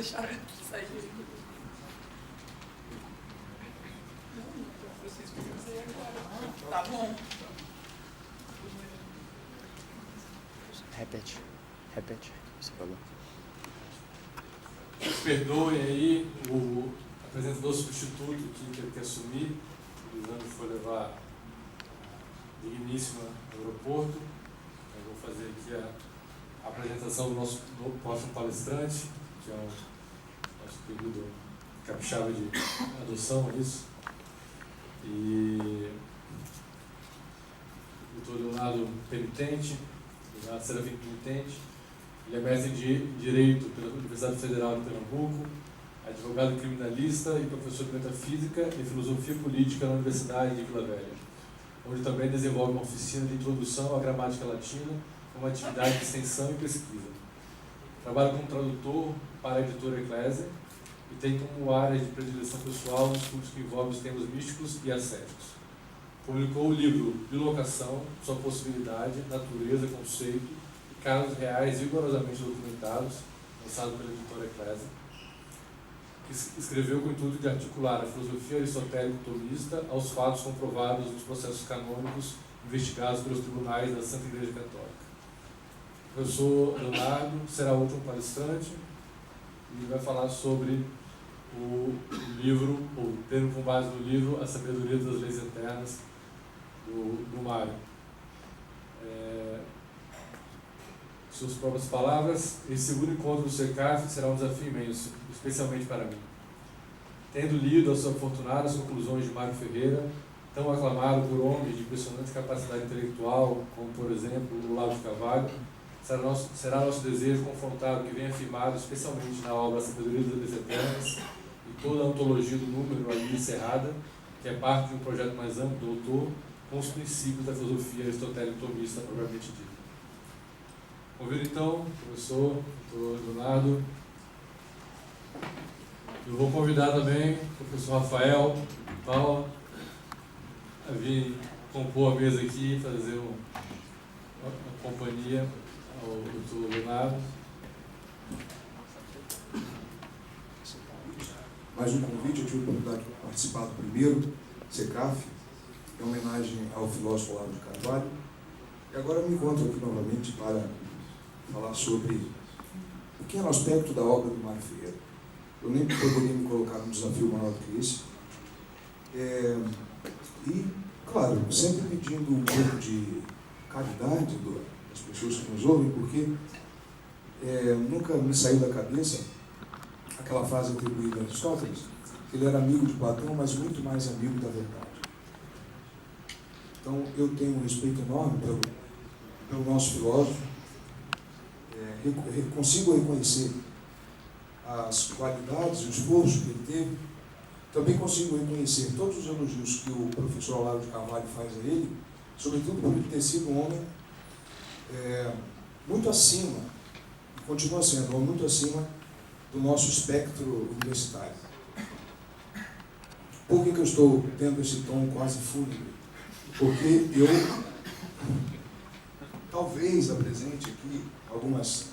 deixar sair. Tá bom. Repete, você falou. Perdoem aí o apresentador substituto que teve que assumir. O exame foi levar a digníssima ao aeroporto. Eu vou fazer aqui a apresentação do nosso próximo palestrante, que é o nosso período capixaba de adoção, é isso. E o doutor Leonardo Penitente, Leonardo Serafim Penitente. Ele é mestre em Direito pela Universidade Federal de Pernambuco, advogado criminalista e professor de Metafísica e Filosofia Política na Universidade de Vila Velha, onde também desenvolve uma oficina de introdução à gramática latina, uma atividade de extensão e pesquisa. Trabalha como tradutor para a editora Eclésia e tem como área de predileção pessoal os estudos que envolvem os temas místicos e ascéticos. Publicou o livro Bilocação, Sua Possibilidade, Natureza, Conceito, casos reais rigorosamente documentados, lançado pela editora Eclésia, que escreveu com o intuito de articular a filosofia aristotélico-tomista aos fatos comprovados nos processos canônicos investigados pelos tribunais da Santa Igreja Católica. O professor Leonardo será o último palestrante e vai falar sobre o livro, ou tendo com base no livro, A Sabedoria das Leis Eternas, do Mário. Suas próprias palavras, esse segundo encontro do CECAF será um desafio imenso, especialmente para mim. Tendo lido as afortunadas conclusões de Mário Ferreira, tão aclamado por homens de impressionante capacidade intelectual, como, por exemplo, o Olavo de Carvalho, será nosso desejo confrontar o que vem afirmado, especialmente na obra A Sabedoria das Leis Eternas e toda a ontologia do número ali encerrada, que é parte de um projeto mais amplo do autor, com os princípios da filosofia aristotélico-tomista propriamente dita. Convido então o professor, doutor Leonardo. Eu vou convidar também o professor Rafael e Paula a vir compor a mesa aqui e fazer uma companhia ao doutor Leonardo. Mais um convite, eu tive a oportunidade de participar do primeiro CECAF, em homenagem ao filósofo Olavo de Carvalho. E agora me encontro aqui novamente para falar sobre um pequeno aspecto da obra do Mário Ferreira. Eu nem poderia me colocar num desafio maior do que esse. E, claro, sempre pedindo um pouco de caridade das pessoas que nos ouvem, porque nunca me saiu da cabeça aquela frase atribuída a Aristóteles, que ele era amigo de Platão, mas muito mais amigo da verdade. Então, eu tenho um respeito enorme pelo nosso filósofo, consigo reconhecer as qualidades e o esforço que ele teve, também consigo reconhecer todos os elogios que o professor Olavo de Carvalho faz a ele, sobretudo por ele ter sido um homem muito acima, e continua sendo um homem muito acima do nosso espectro universitário. Por que eu estou tendo esse tom quase fúnebre? Porque eu talvez apresente aqui algumas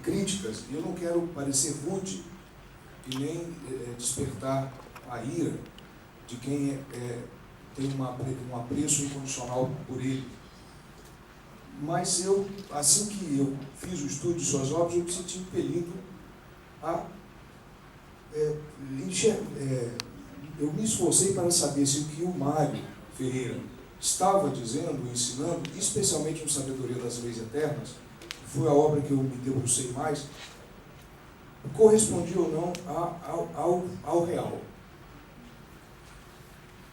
críticas, e eu não quero parecer rude e nem despertar a ira de quem tem um apreço incondicional por ele. Mas eu, assim que eu fiz o estudo de suas obras, eu me senti impelido a eu me esforcei para saber se o que o Mário Ferreira estava dizendo, ensinando, especialmente no Sabedoria das Leis Eternas, que foi a obra que eu me debrucei mais, correspondia ou não ao real.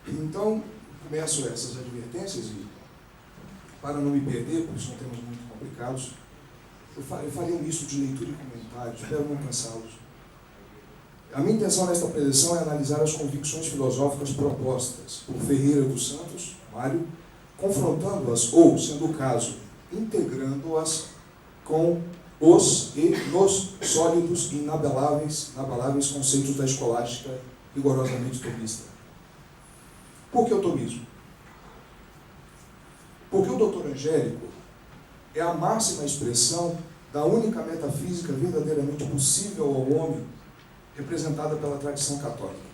Então, começo essas advertências e, para não me perder, porque são temas muito complicados, eu farei um misto de leitura e comentários, espero não cansá-los. A minha intenção nesta preleção é analisar as convicções filosóficas propostas por Ferreira dos Santos, Mário, confrontando-as, ou, sendo o caso, integrando-as com os e nos sólidos e inabaláveis conceitos da escolástica rigorosamente tomista. Por que o tomismo? Porque o doutor Angélico é a máxima expressão da única metafísica verdadeiramente possível ao homem representada pela tradição católica.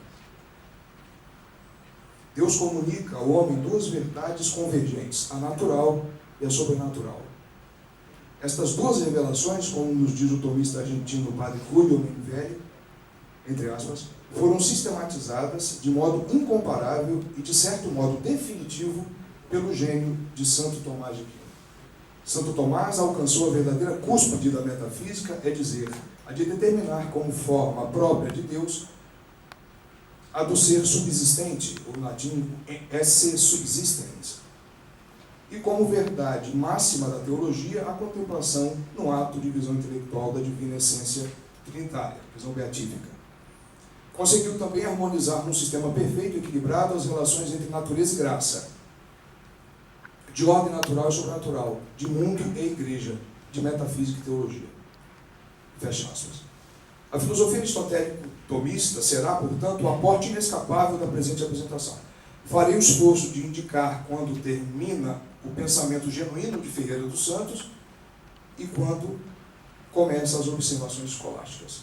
Deus comunica ao homem duas verdades convergentes, a natural e a sobrenatural. Estas duas revelações, como nos diz o tomista argentino padre Julio Menvelli, entre aspas, foram sistematizadas de modo incomparável e, de certo modo, definitivo pelo gênio de Santo Tomás de Aquino. Santo Tomás alcançou a verdadeira cúspide da metafísica, é dizer, a de determinar como forma própria de Deus a do ser subsistente, ou em latim, esse subsistens, e como verdade máxima da teologia a contemplação no ato de visão intelectual da divina essência trinitária, visão beatífica. Conseguiu também harmonizar num sistema perfeito e equilibrado as relações entre natureza e graça, de ordem natural e sobrenatural, de mundo e igreja, de metafísica e teologia. Fecha aspas. A filosofia aristotélico-tomista será, portanto, o aporte inescapável da presente apresentação. Farei o esforço de indicar quando termina o pensamento genuíno de Ferreira dos Santos e quando começam as observações escolásticas.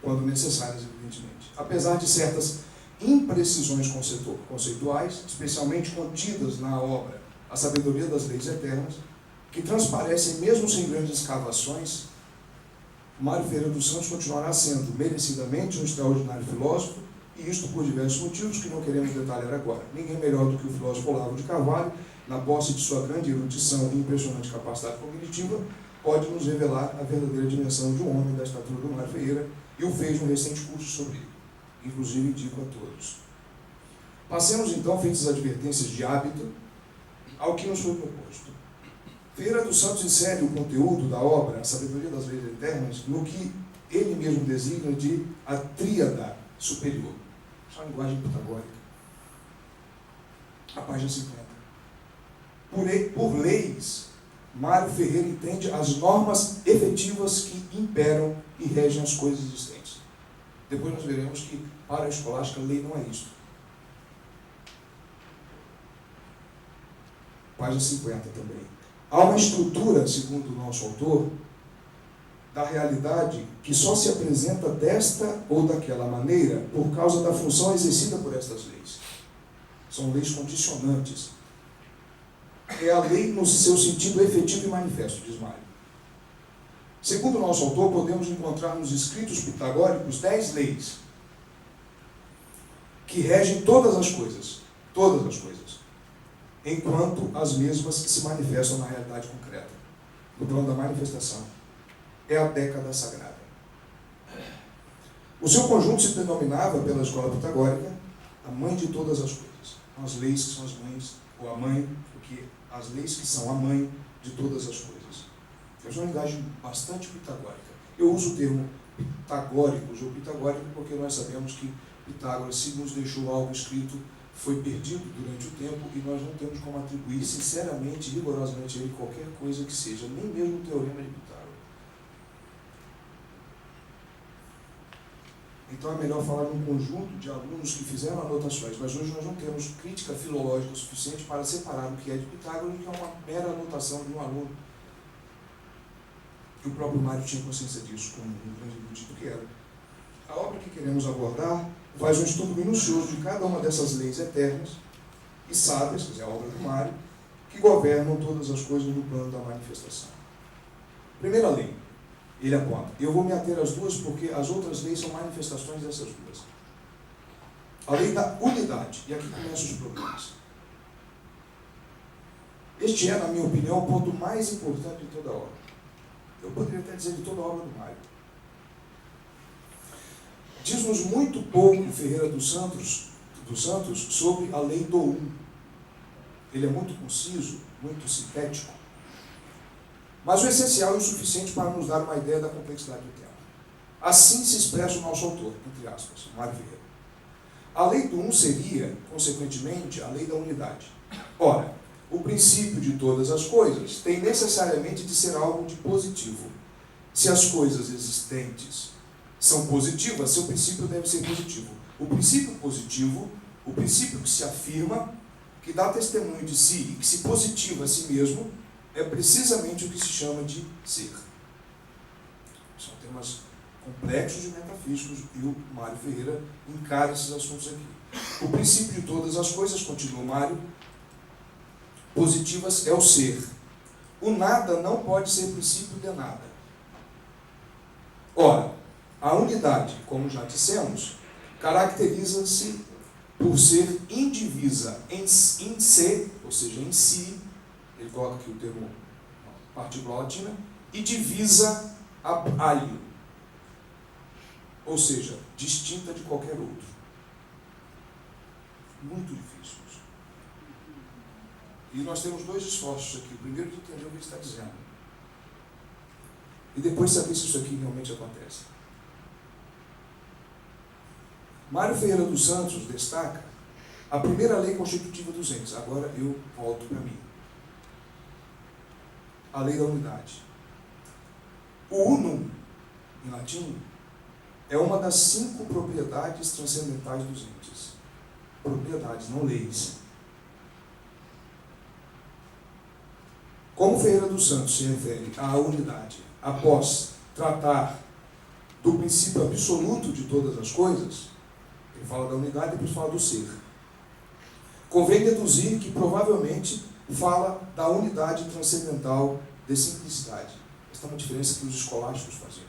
Quando necessárias, evidentemente. Apesar de certas imprecisões conceituais, especialmente contidas na obra A Sabedoria das Leis Eternas, que transparecem mesmo sem grandes escavações, Mário Ferreira dos Santos continuará sendo merecidamente um extraordinário filósofo, e isto por diversos motivos que não queremos detalhar agora. Ninguém melhor do que o filósofo Olavo de Carvalho, na posse de sua grande erudição e impressionante capacidade cognitiva, pode nos revelar a verdadeira dimensão de um homem da estatura do Mário Ferreira, e o fez um recente curso sobre ele. Inclusive, indico a todos. Passemos, então, feitas as advertências de hábito, ao que nos foi proposto. Ferreira dos Santos insere o conteúdo da obra, A Sabedoria das Leis Eternas, no que ele mesmo designa de a tríada superior. Isso é uma linguagem pitagórica. A página 50. Por leis, Mário Ferreira entende as normas efetivas que imperam e regem as coisas existentes. Depois nós veremos que, para a escolástica, a lei não é isto. Página 50 também. Há uma estrutura, segundo o nosso autor, da realidade que só se apresenta desta ou daquela maneira por causa da função exercida por estas leis. São leis condicionantes. É a lei no seu sentido efetivo e manifesto, diz Mário. Segundo o nosso autor, podemos encontrar nos escritos pitagóricos 10 leis que regem todas as coisas, enquanto as mesmas se manifestam na realidade concreta, no plano da manifestação. É a década sagrada. O seu conjunto se denominava, pela escola pitagórica, a mãe de todas as coisas. As leis que são as mães, ou a mãe, porque as leis que são a mãe de todas as coisas. É uma linguagem bastante pitagórica. Eu uso o termo pitagóricos ou pitagórico porque nós sabemos que Pitágoras, se nos deixou algo escrito, foi perdido durante o tempo e nós não temos como atribuir sinceramente, rigorosamente a ele qualquer coisa que seja, nem mesmo o teorema de Pitágoras. Então é melhor falar num conjunto de alunos que fizeram anotações, mas hoje nós não temos crítica filológica suficiente para separar o que é de Pitágoras do que é uma mera anotação de um aluno. Que o próprio Mário tinha consciência disso, como um grande erudito que era. A obra que queremos abordar faz um estudo minucioso de cada uma dessas leis eternas e sábias, quer dizer, a obra do Mário, que governam todas as coisas no plano da manifestação. Primeira lei, ele aponta. Eu vou me ater às duas porque as outras leis são manifestações dessas duas. A lei da unidade, e aqui começam os problemas. Este é, na minha opinião, o ponto mais importante de toda a obra. Eu poderia até dizer de toda a obra do Mário. Diz-nos muito pouco Ferreira dos Santos sobre a lei do um. Ele é muito conciso, muito sintético, mas o essencial é o suficiente para nos dar uma ideia da complexidade do tema. Assim se expressa o nosso autor, entre aspas, Mário Ferreira. A lei do um seria, consequentemente, a lei da unidade. Ora, o princípio de todas as coisas tem necessariamente de ser algo de positivo. Se as coisas existentes são positivas, seu princípio deve ser positivo. O princípio positivo, o princípio que se afirma, que dá testemunho de si e que se positiva a si mesmo, é precisamente o que se chama de ser. São temas complexos e metafísicos, e o Mário Ferreira encara esses assuntos aqui. O princípio de todas as coisas, continua Mário, positivas é o ser. O nada não pode ser princípio de nada. Ora, a unidade, como já dissemos, caracteriza-se por ser indivisa em se, ou seja, em si, ele coloca aqui o termo partícula latina, e divisa alho, ou seja, distinta de qualquer outro. Muito difícil isso. E nós temos dois esforços aqui. O primeiro de entender o que ele está dizendo. E depois saber se isso aqui realmente acontece. Mário Ferreira dos Santos destaca a primeira lei constitutiva dos entes. Agora eu volto para mim. A lei da unidade. O unum, em latim, é uma das 5 propriedades transcendentais dos entes. Propriedades, não leis. Como Ferreira dos Santos se refere à unidade após tratar do princípio absoluto de todas as coisas, ele fala da unidade e depois fala do ser. Convém deduzir que provavelmente fala da unidade transcendental de simplicidade. Esta é uma diferença que os escolásticos faziam.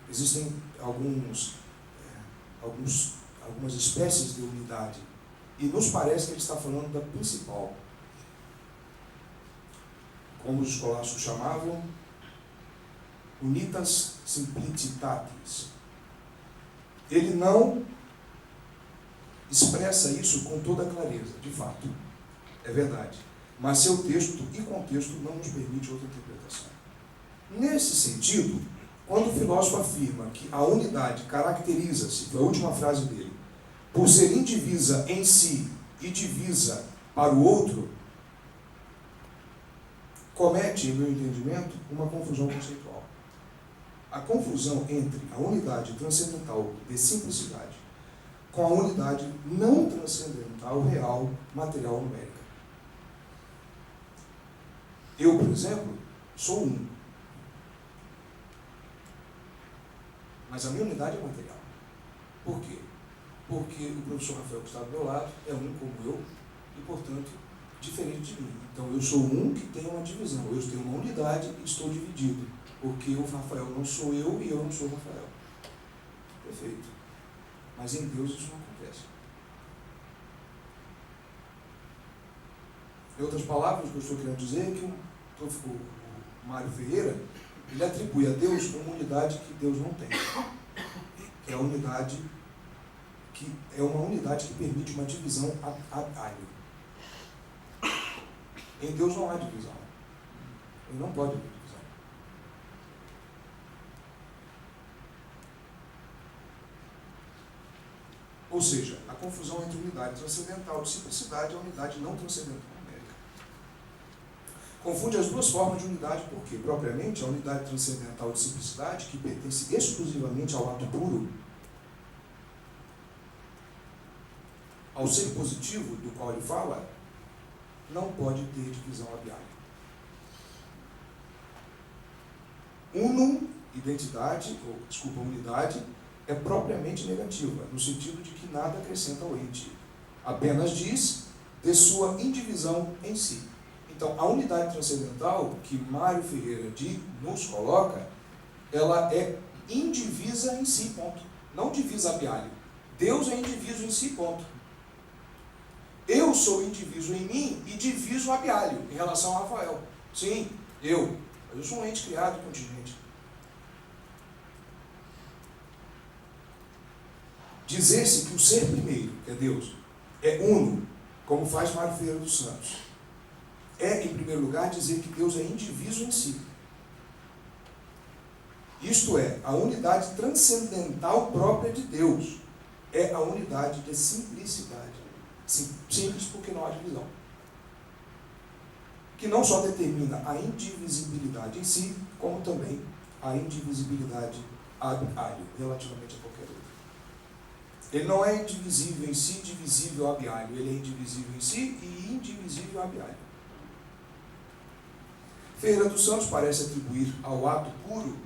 Existem algumas espécies de unidade, e nos parece que ele está falando da principal, como os escolásticos chamavam, unitas simplicitatis. Ele não expressa isso com toda a clareza, de fato, é verdade, mas seu texto e contexto não nos permite outra interpretação. Nesse sentido, quando o filósofo afirma que a unidade caracteriza-se, foi a última frase dele, por ser indivisa em si e divisa para o outro, comete, em meu entendimento, uma confusão conceitual. A confusão entre a unidade transcendental de simplicidade com a unidade não transcendental, real, material, numérica. Eu, por exemplo, sou um. Mas a minha unidade é material. Por quê? Porque o professor Rafael, que está do meu lado, é um como eu e, portanto, diferente de mim. Então, eu sou um que tem uma divisão. Eu tenho uma unidade e estou dividido. Porque o Rafael não sou eu e eu não sou o Rafael. Perfeito. Mas em Deus isso não acontece. Em outras palavras, o que eu estou querendo dizer é que o Mário Ferreira, ele atribui a Deus uma unidade que Deus não tem. Que é a unidade que é uma unidade que permite uma divisão alho. Em Deus não há divisão. Ele não pode haver divisão. Ou seja, a confusão entre unidade transcendental de simplicidade e a unidade não transcendental numérica. Confunde as duas formas de unidade porque, propriamente, a unidade transcendental de simplicidade, que pertence exclusivamente ao ato puro, ao ser positivo do qual ele fala, não pode ter divisão labial. Unum, unidade, é propriamente negativa, no sentido de que nada acrescenta ao ente. Apenas diz de sua indivisão em si. Então, a unidade transcendental que Mário Ferreira nos coloca, ela é indivisa em si, ponto. Não divisa abialho. Deus é indiviso em si, ponto. Eu sou indiviso em mim e diviso abialho em relação a Rafael. Sim, eu sou um ente criado contingente. Dizer-se que o ser primeiro, que é Deus, é uno, como faz Mário Ferreira dos Santos, é, em primeiro lugar, dizer que Deus é indiviso em si. Isto é, a unidade transcendental própria de Deus é a unidade de simplicidade. Simples porque não há divisão. Que não só determina a indivisibilidade em si, como também a indivisibilidade ad alio, relativamente a qualquer outro. Ele não é indivisível em si, divisível ab alio. Ele é indivisível em si e indivisível ab alio. Ferreira dos Santos parece atribuir ao ato puro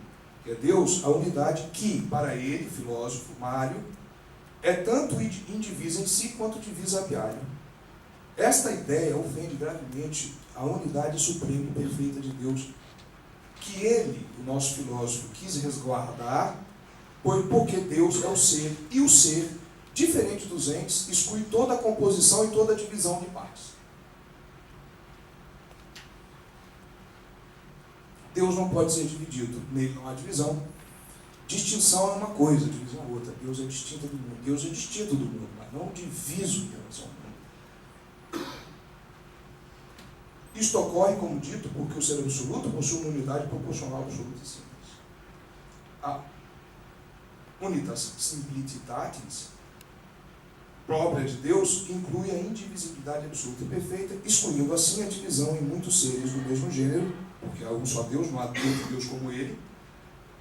que é Deus, a unidade que, para ele, filósofo, Mário, é tanto indivisa em si quanto divisa a Bialho. Esta ideia ofende gravemente a unidade suprema e perfeita de Deus, que ele, o nosso filósofo, quis resguardar, porque Deus é o ser, e o ser, diferente dos entes, exclui toda a composição e toda a divisão de partes. Deus não pode ser dividido, nele não há divisão. Distinção é uma coisa, divisão é outra. Deus é distinto do mundo. Deus é distinto do mundo, mas não diviso em relação ao mundo. Isto ocorre, como dito, porque o ser absoluto possui uma unidade proporcional absoluta e simples. A unitas simplicitas própria de Deus inclui a indivisibilidade absoluta e perfeita, excluindo assim a divisão em muitos seres do mesmo gênero, porque há um só Deus, não há outro Deus como ele.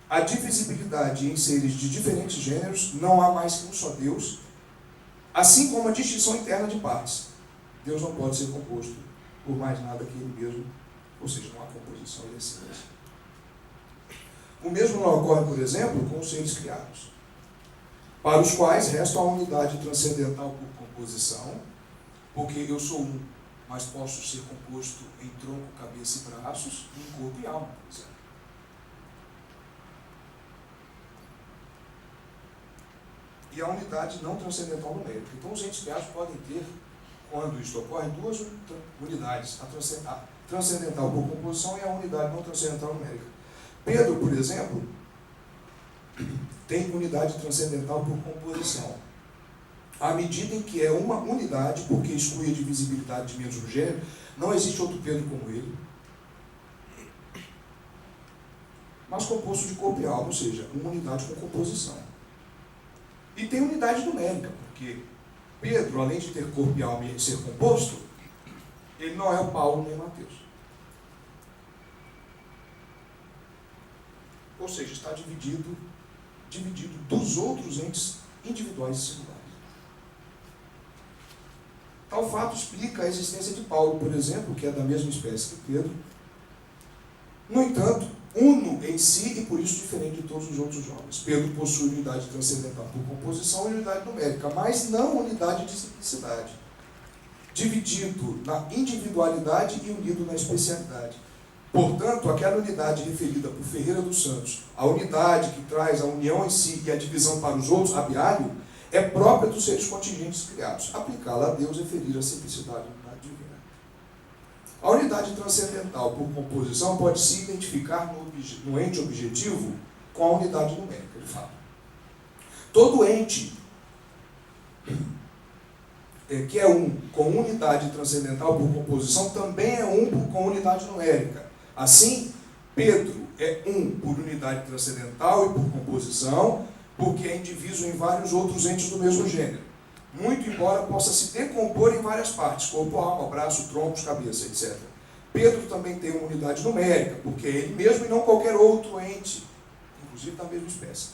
A divisibilidade em seres de diferentes gêneros, não há mais que um só Deus, assim como a distinção interna de partes. Deus não pode ser composto por mais nada que ele mesmo, ou seja, não há composição e essência. O mesmo não ocorre, por exemplo, com os seres criados, para os quais resta a unidade transcendental por composição, porque eu sou um, mas posso ser composto em tronco, cabeça e braços, em corpo e alma, por exemplo. E a unidade não transcendental numérica. Então, os entes criados podem ter, quando isto ocorre, duas unidades, a transcendental por composição e a unidade não transcendental numérica. Pedro, por exemplo, tem unidade transcendental por composição. À medida em que é uma unidade, porque exclui a divisibilidade de mesmo gênero, não existe outro Pedro como ele, mas composto de corpo e alma, ou seja, uma unidade com composição. E tem unidade numérica, porque Pedro, além de ter corpo e alma e ser composto, ele não é o Paulo nem o Mateus. Ou seja, está dividido dos outros entes individuais e singulares. Tal fato explica a existência de Paulo, por exemplo, que é da mesma espécie que Pedro, no entanto, uno em si e por isso diferente de todos os outros homens. Pedro possui unidade transcendental por composição e unidade numérica, mas não unidade de simplicidade, dividido na individualidade e unido na especialidade. Portanto, aquela unidade referida por Ferreira dos Santos, a unidade que traz a união em si e a divisão para os outros, Abialho, é própria dos seres contingentes criados. Aplicá-la a Deus é ferir a simplicidade da unidade divina. A unidade transcendental por composição pode se identificar no ente objetivo com a unidade numérica, de fato. Todo ente que é um com unidade transcendental por composição também é um com unidade numérica. Assim, Pedro é um por unidade transcendental e por composição, porque é indiviso em vários outros entes do mesmo gênero, muito embora possa se decompor em várias partes, corpo, alma, braço, troncos, cabeça, etc. Pedro também tem uma unidade numérica, porque é ele mesmo e não qualquer outro ente, inclusive da mesma espécie.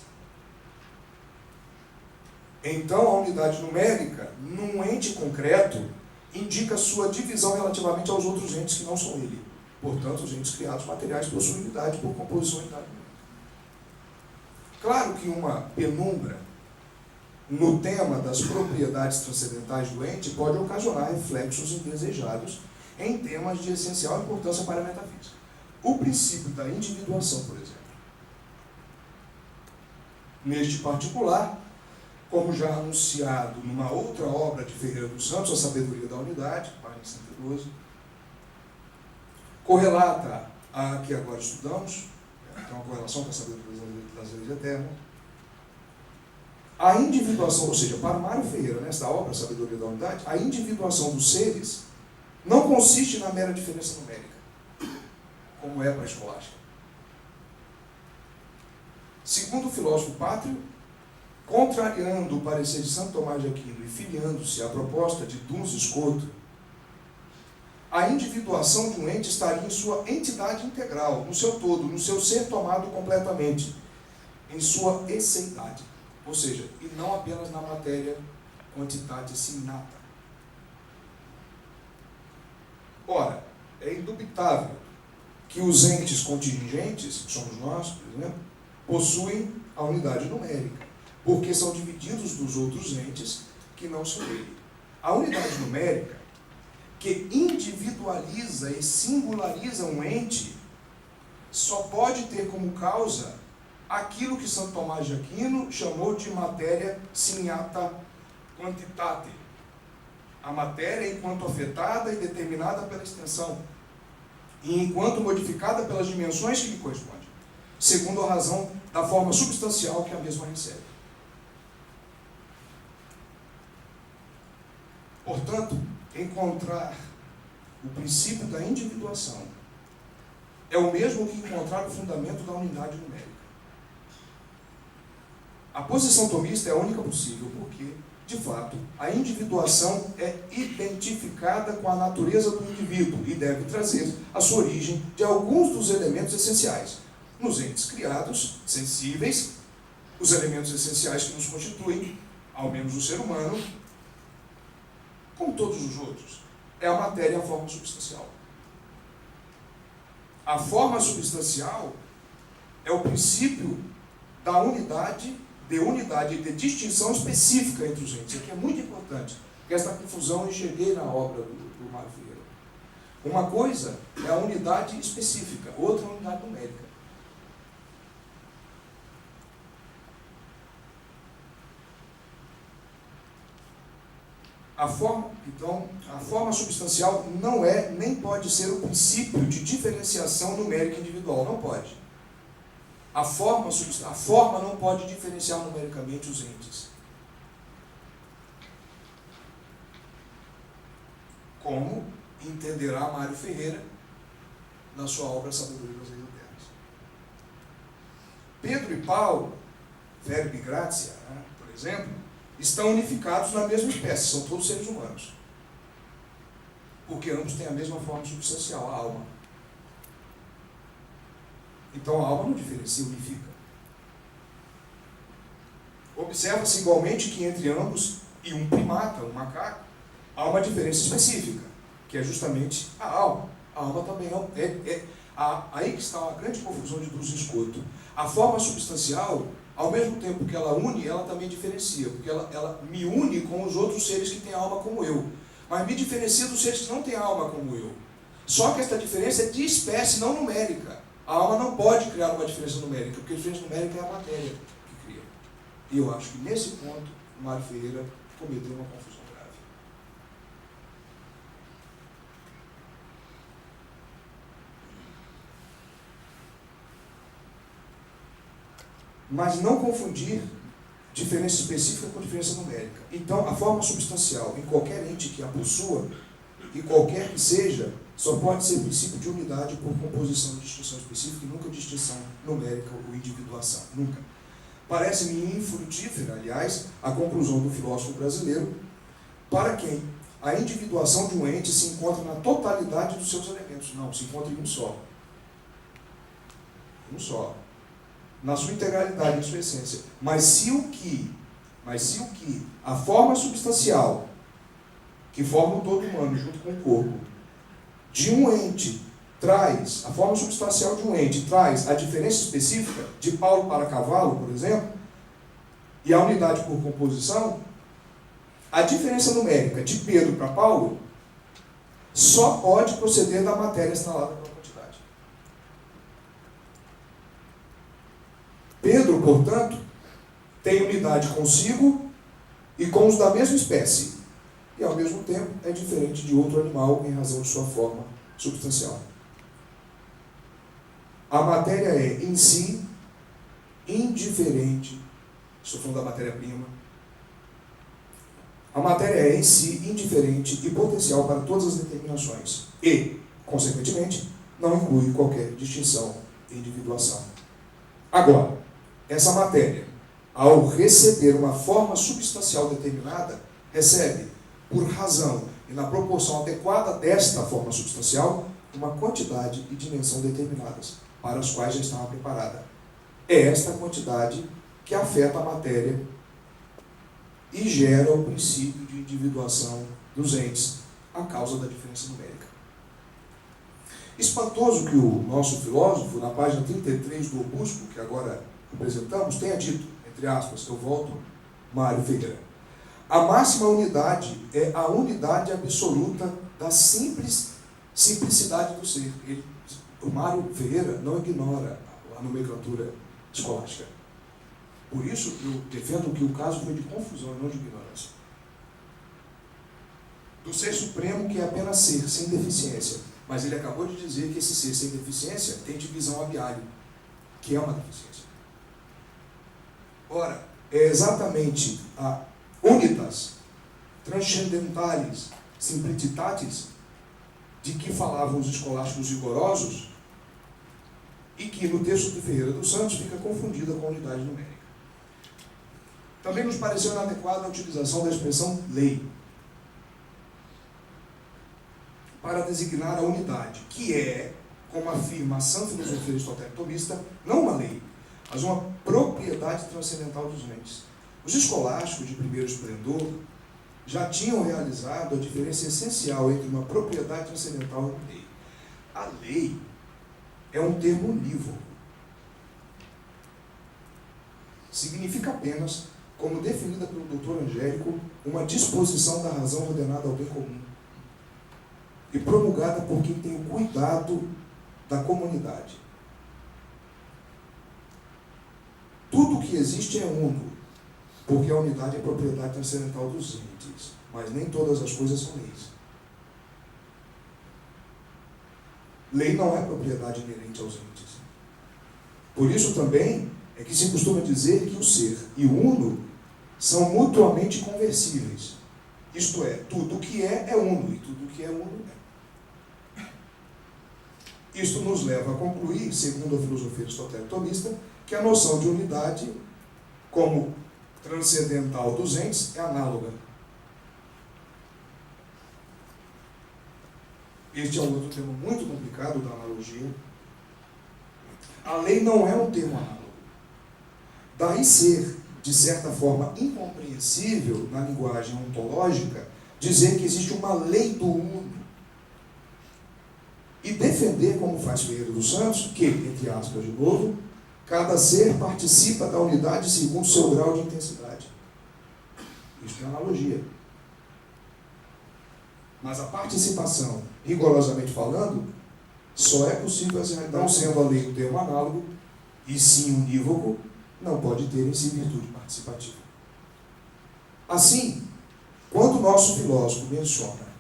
Então, a unidade numérica, num ente concreto, indica sua divisão relativamente aos outros entes que não são ele. Portanto, os entes criados materiais possuem unidade por composição e unidade numérica. Claro que uma penumbra no tema das propriedades transcendentais do ente pode ocasionar reflexos indesejados em temas de essencial importância para a metafísica. O princípio da individuação, por exemplo. Neste particular, como já anunciado numa outra obra de Ferreira dos Santos, A Sabedoria da Unidade, página 112, correlata a que agora estudamos, tem uma correlação com a sabedoria das leis eternas. A individuação, ou seja, para Mário Ferreira, nesta obra, A Sabedoria da Unidade, a individuação dos seres não consiste na mera diferença numérica, como é para a escolástica. Segundo o filósofo Pátrio, contrariando o parecer de Santo Tomás de Aquino e filiando-se à proposta de Duns Scoto, a individuação de um ente estaria em sua entidade integral, no seu todo, no seu ser tomado completamente, em sua esseidade, ou seja, e não apenas na matéria quantitatis innata. Ora, é indubitável que os entes contingentes, que somos nós, por exemplo, possuem a unidade numérica, porque são divididos dos outros entes que não são ele. A unidade numérica, que individualiza e singulariza um ente, só pode ter como causa aquilo que Santo Tomás de Aquino chamou de matéria signata quantitate. A matéria enquanto afetada e determinada pela extensão, e enquanto modificada pelas dimensões que lhe correspondem, segundo a razão da forma substancial que a mesma recebe. Portanto, encontrar o princípio da individuação é o mesmo que encontrar o fundamento da unidade numérica. A posição tomista é a única possível porque, de fato, a individuação é identificada com a natureza do indivíduo e deve trazer a sua origem de alguns dos elementos essenciais. Nos entes criados, sensíveis, os elementos essenciais que nos constituem, ao menos o ser humano, como todos os outros, é a matéria e a forma substancial. A forma substancial é o princípio da unidade e de distinção específica entre os entes. Isso aqui é muito importante, porque esta confusão eu enxerguei na obra do Mário Ferreira. Uma coisa é a unidade específica, outra é a unidade numérica. A forma substancial não é, nem pode ser o princípio de diferenciação numérica individual. Não pode. A forma não pode diferenciar numericamente os entes. Como entenderá Mário Ferreira na sua obra Sabedoria das Leis Eternas. Pedro e Paulo, Verbo e Grácia, por exemplo, estão unificados na mesma espécie, são todos seres humanos. Porque ambos têm a mesma forma substancial, a alma. Então a alma não diferencia, unifica. Observa-se igualmente que entre ambos e um primata, um macaco, há uma diferença específica, que é justamente a alma. A alma também aí que está a grande confusão de Dulce Escoto. A forma substancial, ao mesmo tempo que ela une, ela também diferencia, porque ela me une com os outros seres que têm alma como eu, mas me diferencia dos seres que não têm alma como eu. Só que esta diferença é de espécie, não numérica. A alma não pode criar uma diferença numérica, porque a diferença numérica é a matéria que cria. E eu acho que nesse ponto, o Mário Ferreira cometeu uma confusão grave. Mas não confundir diferença específica com diferença numérica. Então, a forma substancial em qualquer ente que a possua, e qualquer que seja, só pode ser princípio de unidade por composição de distinção específica e nunca distinção numérica ou individuação. Nunca. Parece-me infrutífera, aliás, a conclusão do filósofo brasileiro, para quem a individuação de um ente se encontra na totalidade dos seus elementos. Não, se encontra em um só. Um só. Na sua integralidade, em sua essência. Mas se o que a forma substancial, que forma o todo humano junto com o corpo, de um ente traz, a forma substancial de um ente traz a diferença específica de Paulo para cavalo, por exemplo, e a unidade por composição, a diferença numérica de Pedro para Paulo só pode proceder da matéria assinalada pela quantidade. Pedro, portanto, tem unidade consigo e com os da mesma espécie, e ao mesmo tempo é diferente de outro animal em razão de sua forma substancial. A matéria é, em si, indiferente. Estou falando da matéria-prima. A matéria é, em si, indiferente e potencial para todas as determinações. E, consequentemente, não inclui qualquer distinção e individuação. Agora, essa matéria, ao receber uma forma substancial determinada, recebe, por razão e na proporção adequada desta forma substancial, uma quantidade e dimensão determinadas, para as quais já estava preparada. É esta quantidade que afeta a matéria e gera o princípio de individuação dos entes, a causa da diferença numérica. Espantoso que o nosso filósofo, na página 33 do Opúsculo, que agora apresentamos tenha dito, entre aspas, eu volto, Mário Ferreira, a máxima unidade é a unidade absoluta da simplicidade do ser. O Mário Ferreira não ignora a nomenclatura escolástica. Por isso, eu defendo que o caso foi de confusão e não de ignorância. Do ser supremo, que é apenas ser, sem deficiência. Mas ele acabou de dizer que esse ser sem deficiência tem divisão abiário, que é uma deficiência. Ora, é exatamente a unitas transcendentalis simplicitatis de que falavam os escolásticos rigorosos e que no texto de Ferreira dos Santos fica confundida com a unidade numérica. Também nos pareceu inadequada a utilização da expressão lei para designar a unidade, que é, como afirma a sã filosofia aristotélico-tomista, não uma lei, mas uma propriedade transcendental dos entes. Os escolásticos de primeiro esplendor já tinham realizado a diferença essencial entre uma propriedade transcendental e uma lei. A lei é um termo unívoco. Significa apenas, como definida pelo Dr. Angélico, uma disposição da razão ordenada ao bem comum e promulgada por quem tem o cuidado da comunidade. Tudo o que existe é uno, porque a unidade é propriedade transcendental dos entes, mas nem todas as coisas são leis. Lei não é propriedade inerente aos entes. Por isso também é que se costuma dizer que o ser e o uno são mutuamente conversíveis. Isto é, tudo o que é uno, e tudo o que é uno é. Isto nos leva a concluir, segundo a filosofia aristotélico-tomista, que a noção de unidade como transcendental dos entes é análoga. Este é um outro tema muito complicado da analogia. A lei não é um termo análogo. Daí ser, de certa forma, incompreensível na linguagem ontológica dizer que existe uma lei do mundo e defender, como faz Ferreira dos Santos, que, entre aspas de novo, cada ser participa da unidade segundo seu grau de intensidade. Isso é analogia. Mas a participação, rigorosamente falando, só é possível não sendo a lei do termo análogo, e sim unívoco, não pode ter em si virtude participativa. Assim, quando o nosso filósofo menciona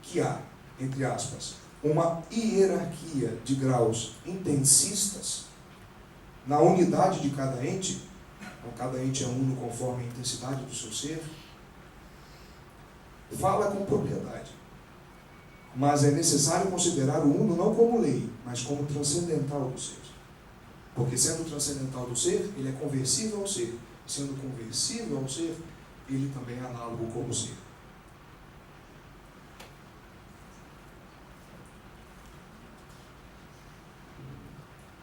que há, entre aspas, uma hierarquia de graus intensistas na unidade de cada ente, então cada ente é uno conforme a intensidade do seu ser, fala com propriedade. Mas é necessário considerar o uno não como lei, mas como transcendental do ser. Porque sendo transcendental do ser, ele é conversível ao ser. Sendo conversível ao ser, ele também é análogo como ser.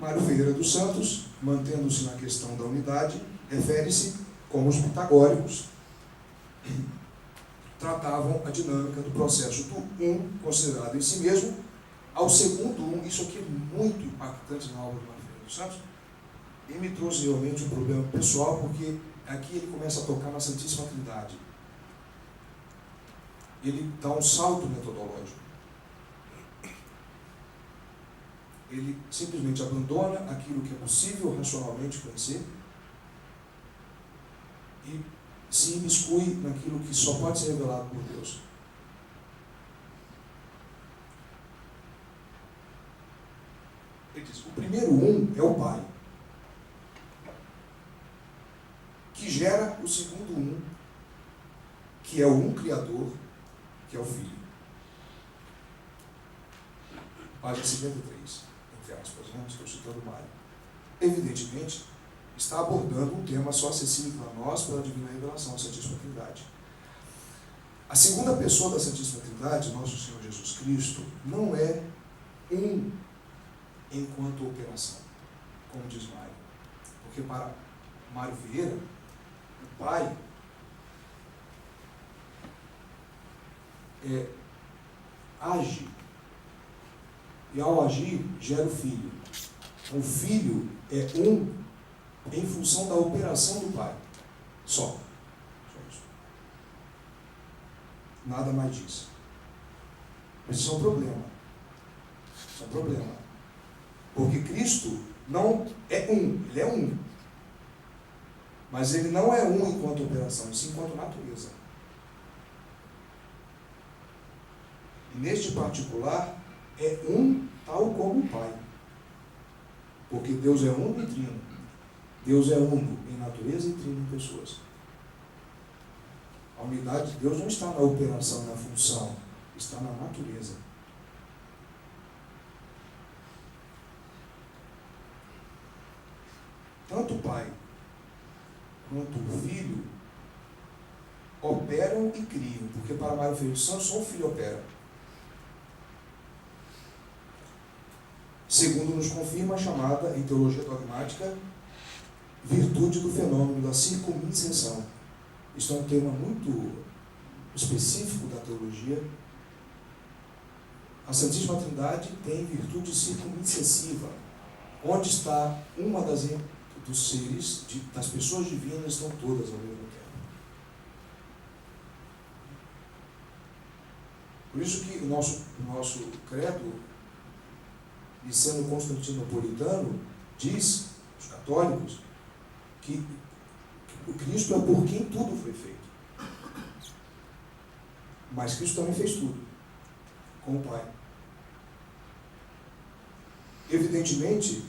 Mário Ferreira dos Santos, mantendo-se na questão da unidade, refere-se, como os pitagóricos, tratavam a dinâmica do processo do um, considerado em si mesmo, ao segundo um. Isso aqui é muito impactante na obra do Mário Ferreira dos Santos, e me trouxe realmente um problema pessoal, porque aqui ele começa a tocar na Santíssima Trindade. Ele dá um salto metodológico. Ele simplesmente abandona aquilo que é possível racionalmente conhecer e se imiscui naquilo que só pode ser revelado por Deus. Ele diz, o primeiro um é o Pai, que gera o segundo um, que é o um Criador, que é o Filho. Página 53, entre aspas, né? Estou citando Mário. Evidentemente, está abordando um tema só acessível a nós pela divina revelação, a Santíssima Trindade. A segunda pessoa da Santíssima Trindade, nosso Senhor Jesus Cristo, não é um enquanto operação, como diz Mário. Porque para Mário Vieira, o Pai age, e ao agir gera o Filho. O Filho é um em função da operação do Pai. Só isso. Nada mais disso. Mas isso é um problema. Isso é um problema. Porque Cristo não é um, ele é um. Mas ele não é um enquanto operação, sim enquanto natureza. E neste particular, é um tal como o Pai. Porque Deus é uno e trino. Deus é uno em natureza e trino em pessoas. A unidade de Deus não está na operação, na função, está na natureza. Tanto o Pai quanto o Filho operam e criam, porque para amar o Filho Santo, só o Filho opera. Segundo nos confirma a chamada, em teologia dogmática, virtude do fenômeno da circumincisão. Isso é um tema muito específico da teologia. A Santíssima Trindade tem virtude circumincessiva. Onde está uma dos seres, das pessoas divinas, estão todas ao mesmo tempo. Por isso que o nosso credo, sendo constantinopolitano, diz, os católicos, que o Cristo é por quem tudo foi feito. Mas Cristo também fez tudo, com o Pai. Evidentemente,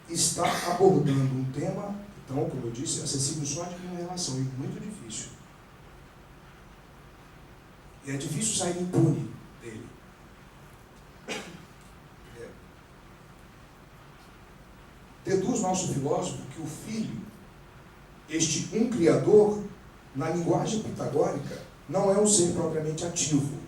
está abordando um tema, então, como eu disse, acessível só a uma relação, e muito difícil. E é difícil sair impune dele. Deduz nosso filósofo que o Filho, este um Criador, na linguagem pitagórica, não é um ser propriamente ativo.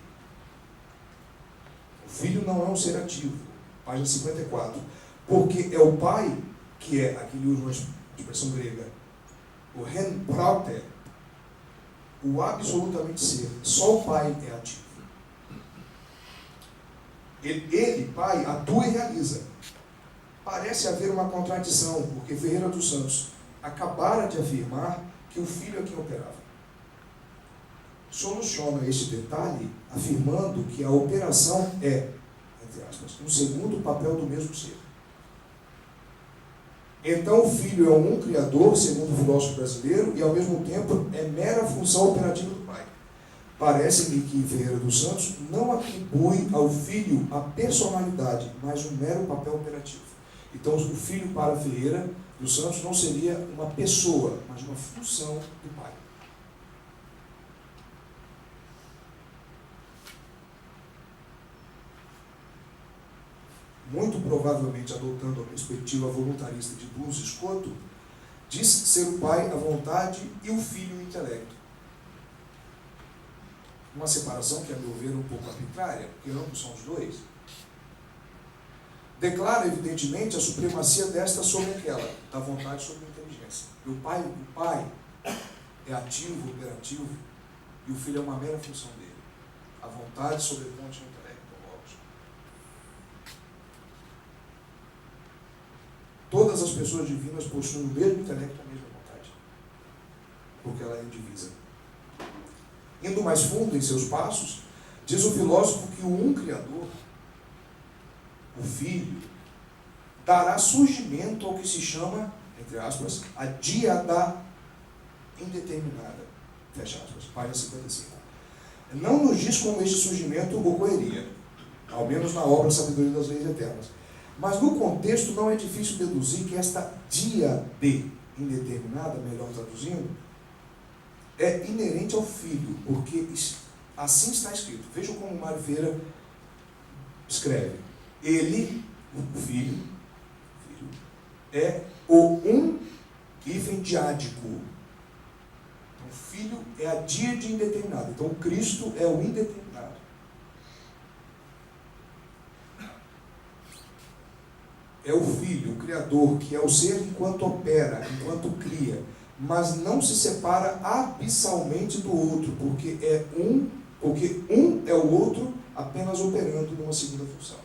O Filho não é um ser ativo. Página 54. Porque é o Pai que é, aqui ele usa uma expressão grega, o hen proter, o absolutamente ser. Só o Pai é ativo. Ele, Pai, atua e realiza. Parece haver uma contradição, porque Ferreira dos Santos acabara de afirmar que o Filho é quem operava. Soluciona este detalhe afirmando que a operação é, entre aspas, um segundo papel do mesmo ser. Então o Filho é um Criador, segundo o filósofo brasileiro, e ao mesmo tempo é mera função operativa do Pai. Parece-me que Ferreira dos Santos não atribui ao Filho a personalidade, mas um mero papel operativo. Então o Filho para Ferreira dos Santos não seria uma pessoa, mas uma função do Pai. Muito provavelmente adotando a perspectiva voluntarista de Duns Scoto, diz ser o Pai a vontade e o Filho o intelecto. Uma separação que, a meu ver, é um pouco arbitrária, porque ambos são os dois. Declara, evidentemente, a supremacia desta sobre aquela, da vontade sobre a inteligência. E o Pai é ativo, operativo, e o Filho é uma mera função dele. A vontade sobreponte ao intelecto. Todas as pessoas divinas possuem o mesmo intelecto e a mesma vontade, porque ela é indivisa. Indo mais fundo em seus passos, diz o filósofo que o um Criador, o Filho, dará surgimento ao que se chama, entre aspas, a díada indeterminada, fecha aspas, página 55. Não nos diz como este surgimento ocorreria, ao menos na obra Sabedoria das Leis Eternas. Mas no contexto não é difícil deduzir que esta díade indeterminada, melhor traduzindo, é inerente ao Filho, porque assim está escrito. Vejam como Mário Ferreira escreve. Ele, o Filho, é o um hífen diádico. Então, o Filho é a díade indeterminada. Então, Cristo é o indeterminado. É o Filho, o Criador, que é o ser enquanto opera, enquanto cria, mas não se separa abissalmente do outro, porque um é o outro apenas operando numa segunda função.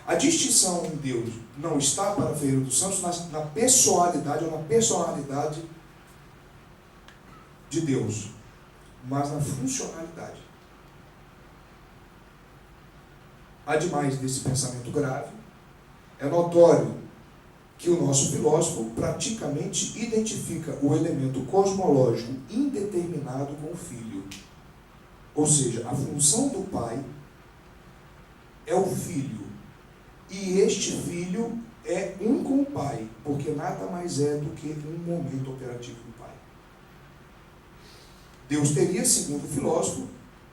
A distinção em Deus não está para Ferreira dos Santos na pessoalidade ou na personalidade de Deus, mas na funcionalidade. Ademais desse pensamento grave, é notório que o nosso filósofo praticamente identifica o elemento cosmológico indeterminado com o filho. Ou seja, a função do pai é o filho. E este filho é um com o pai, porque nada mais é do que um momento operativo do pai. Deus teria, segundo o filósofo,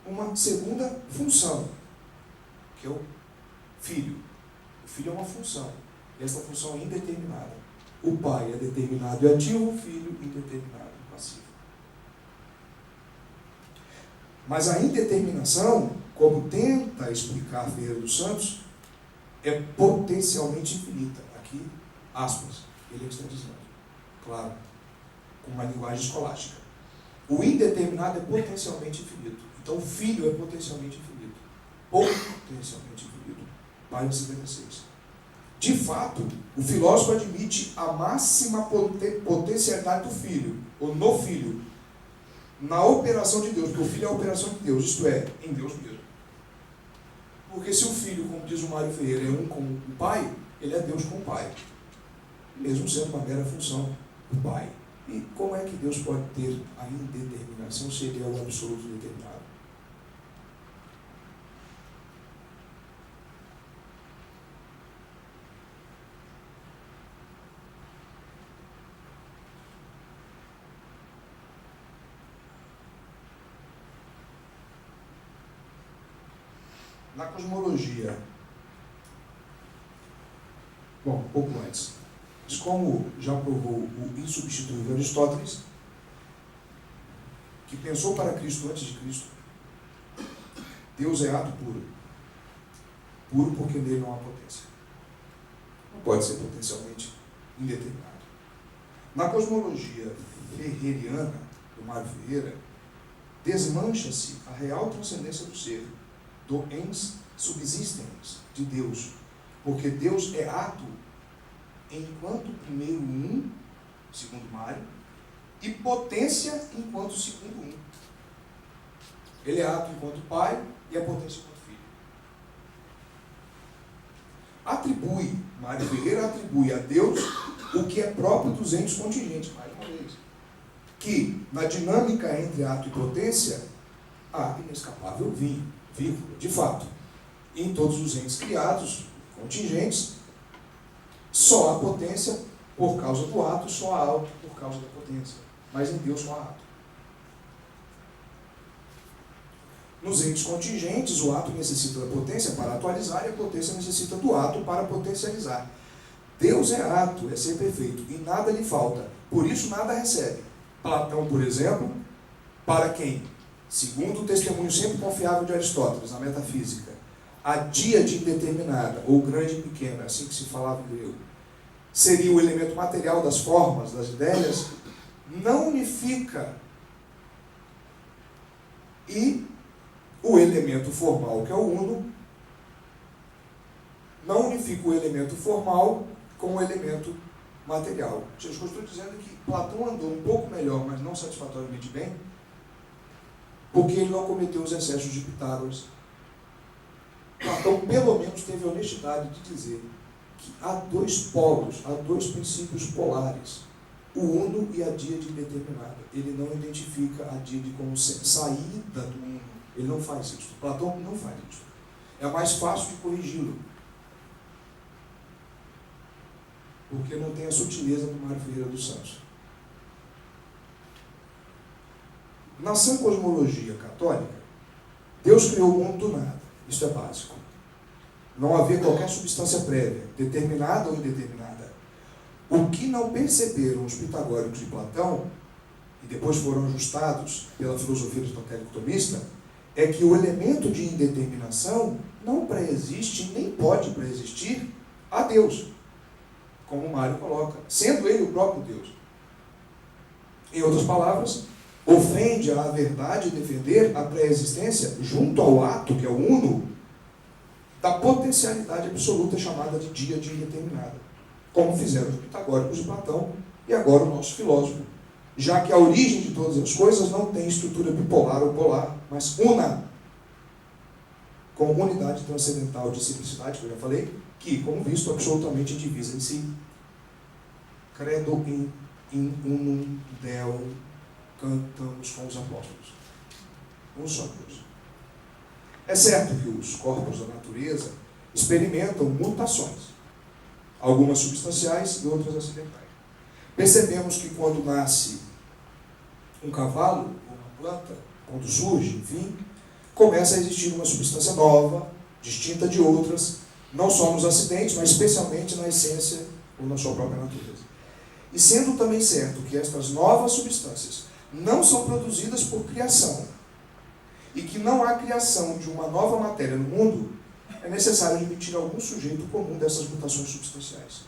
uma segunda função, que é o filho. O filho é uma função. E essa função é indeterminada. O pai é determinado e ativo, o filho indeterminado e passivo. Mas a indeterminação, como tenta explicar Ferreira dos Santos, é potencialmente infinita. Aqui, aspas, ele está dizendo. Claro, com uma linguagem escolástica. O indeterminado é potencialmente infinito. Então, o filho é potencialmente infinito. Potencialmente infinito. Página 56. De fato, o filósofo admite a máxima potencialidade do filho, ou no filho, na operação de Deus, porque o filho é a operação de Deus, isto é, em Deus mesmo. Porque se o filho, como diz o Mário Ferreira, é um com o pai, ele é Deus com o pai, mesmo sendo uma mera função do pai. E como é que Deus pode ter a indeterminação se ele é o absoluto determinado? Na cosmologia, bom, um pouco antes, mas como já provou o insubstituível Aristóteles, que pensou para Cristo antes de Cristo, Deus é ato puro. Puro porque nele não há potência. Não pode ser potencialmente indeterminado. Na cosmologia ferreriana, do Mário Ferreira, desmancha-se a real transcendência do ser, do ens subsistens, de Deus, porque Deus é ato enquanto primeiro um, segundo Mário, e potência enquanto segundo um. Ele é ato enquanto pai e é potência enquanto filho. Mário Ferreira atribui a Deus o que é próprio dos entes contingentes, mais uma vez, que na dinâmica entre ato e potência há inescapável vírgula. De fato, em todos os entes criados, contingentes, só há potência por causa do ato, só há ato por causa da potência. Mas em Deus só há ato. Nos entes contingentes, o ato necessita da potência para atualizar e a potência necessita do ato para potencializar. Deus é ato, é ser perfeito, e nada lhe falta. Por isso nada recebe. Platão, por exemplo, para quem? Segundo o testemunho sempre confiável de Aristóteles, na metafísica, a díade indeterminada, ou grande e pequena, assim que se falava em grego, seria o elemento material das formas, das ideias, não unifica. E o elemento formal, que é o uno, não unifica o elemento formal com o elemento material. O que eu estou dizendo é que Platão andou um pouco melhor, mas não satisfatoriamente bem, porque ele não cometeu os excessos de Pitágoras. Platão, pelo menos, teve a honestidade de dizer que há dois polos, há dois princípios polares, o uno e a díade indeterminada. Ele não identifica a díade como saída do uno. Ele não faz isso. Platão não faz isso. É mais fácil de corrigi-lo, porque não tem a sutileza do Mário Ferreira dos Santos. Na sã cosmologia católica, Deus criou o mundo do nada. Isso é básico. Não havia qualquer substância prévia, determinada ou indeterminada. O que não perceberam os pitagóricos de Platão, e depois foram ajustados pela filosofia aristotélico-tomista, é que o elemento de indeterminação não pré-existe nem pode pré-existir a Deus, como o Mário coloca, sendo ele o próprio Deus. Em outras palavras, ofende à verdade defender a pré-existência junto ao ato, que é o uno, da potencialidade absoluta chamada de dia de indeterminada, como fizeram os pitagóricos de Platão e agora o nosso filósofo, já que a origem de todas as coisas não tem estrutura bipolar ou polar, mas una, com unidade transcendental de simplicidade, que eu já falei, que, como visto, absolutamente indivisa em si. Credo in unum Deo, cantamos com os apóstolos. Um só Deus. É certo que os corpos da natureza experimentam mutações, algumas substanciais e outras acidentais. Percebemos que quando nasce um cavalo ou uma planta, quando surge, enfim, começa a existir uma substância nova, distinta de outras, não só nos acidentes, mas especialmente na essência ou na sua própria natureza. E sendo também certo que estas novas substâncias não são produzidas por criação, e que não há criação de uma nova matéria no mundo, é necessário admitir algum sujeito comum dessas mutações substanciais.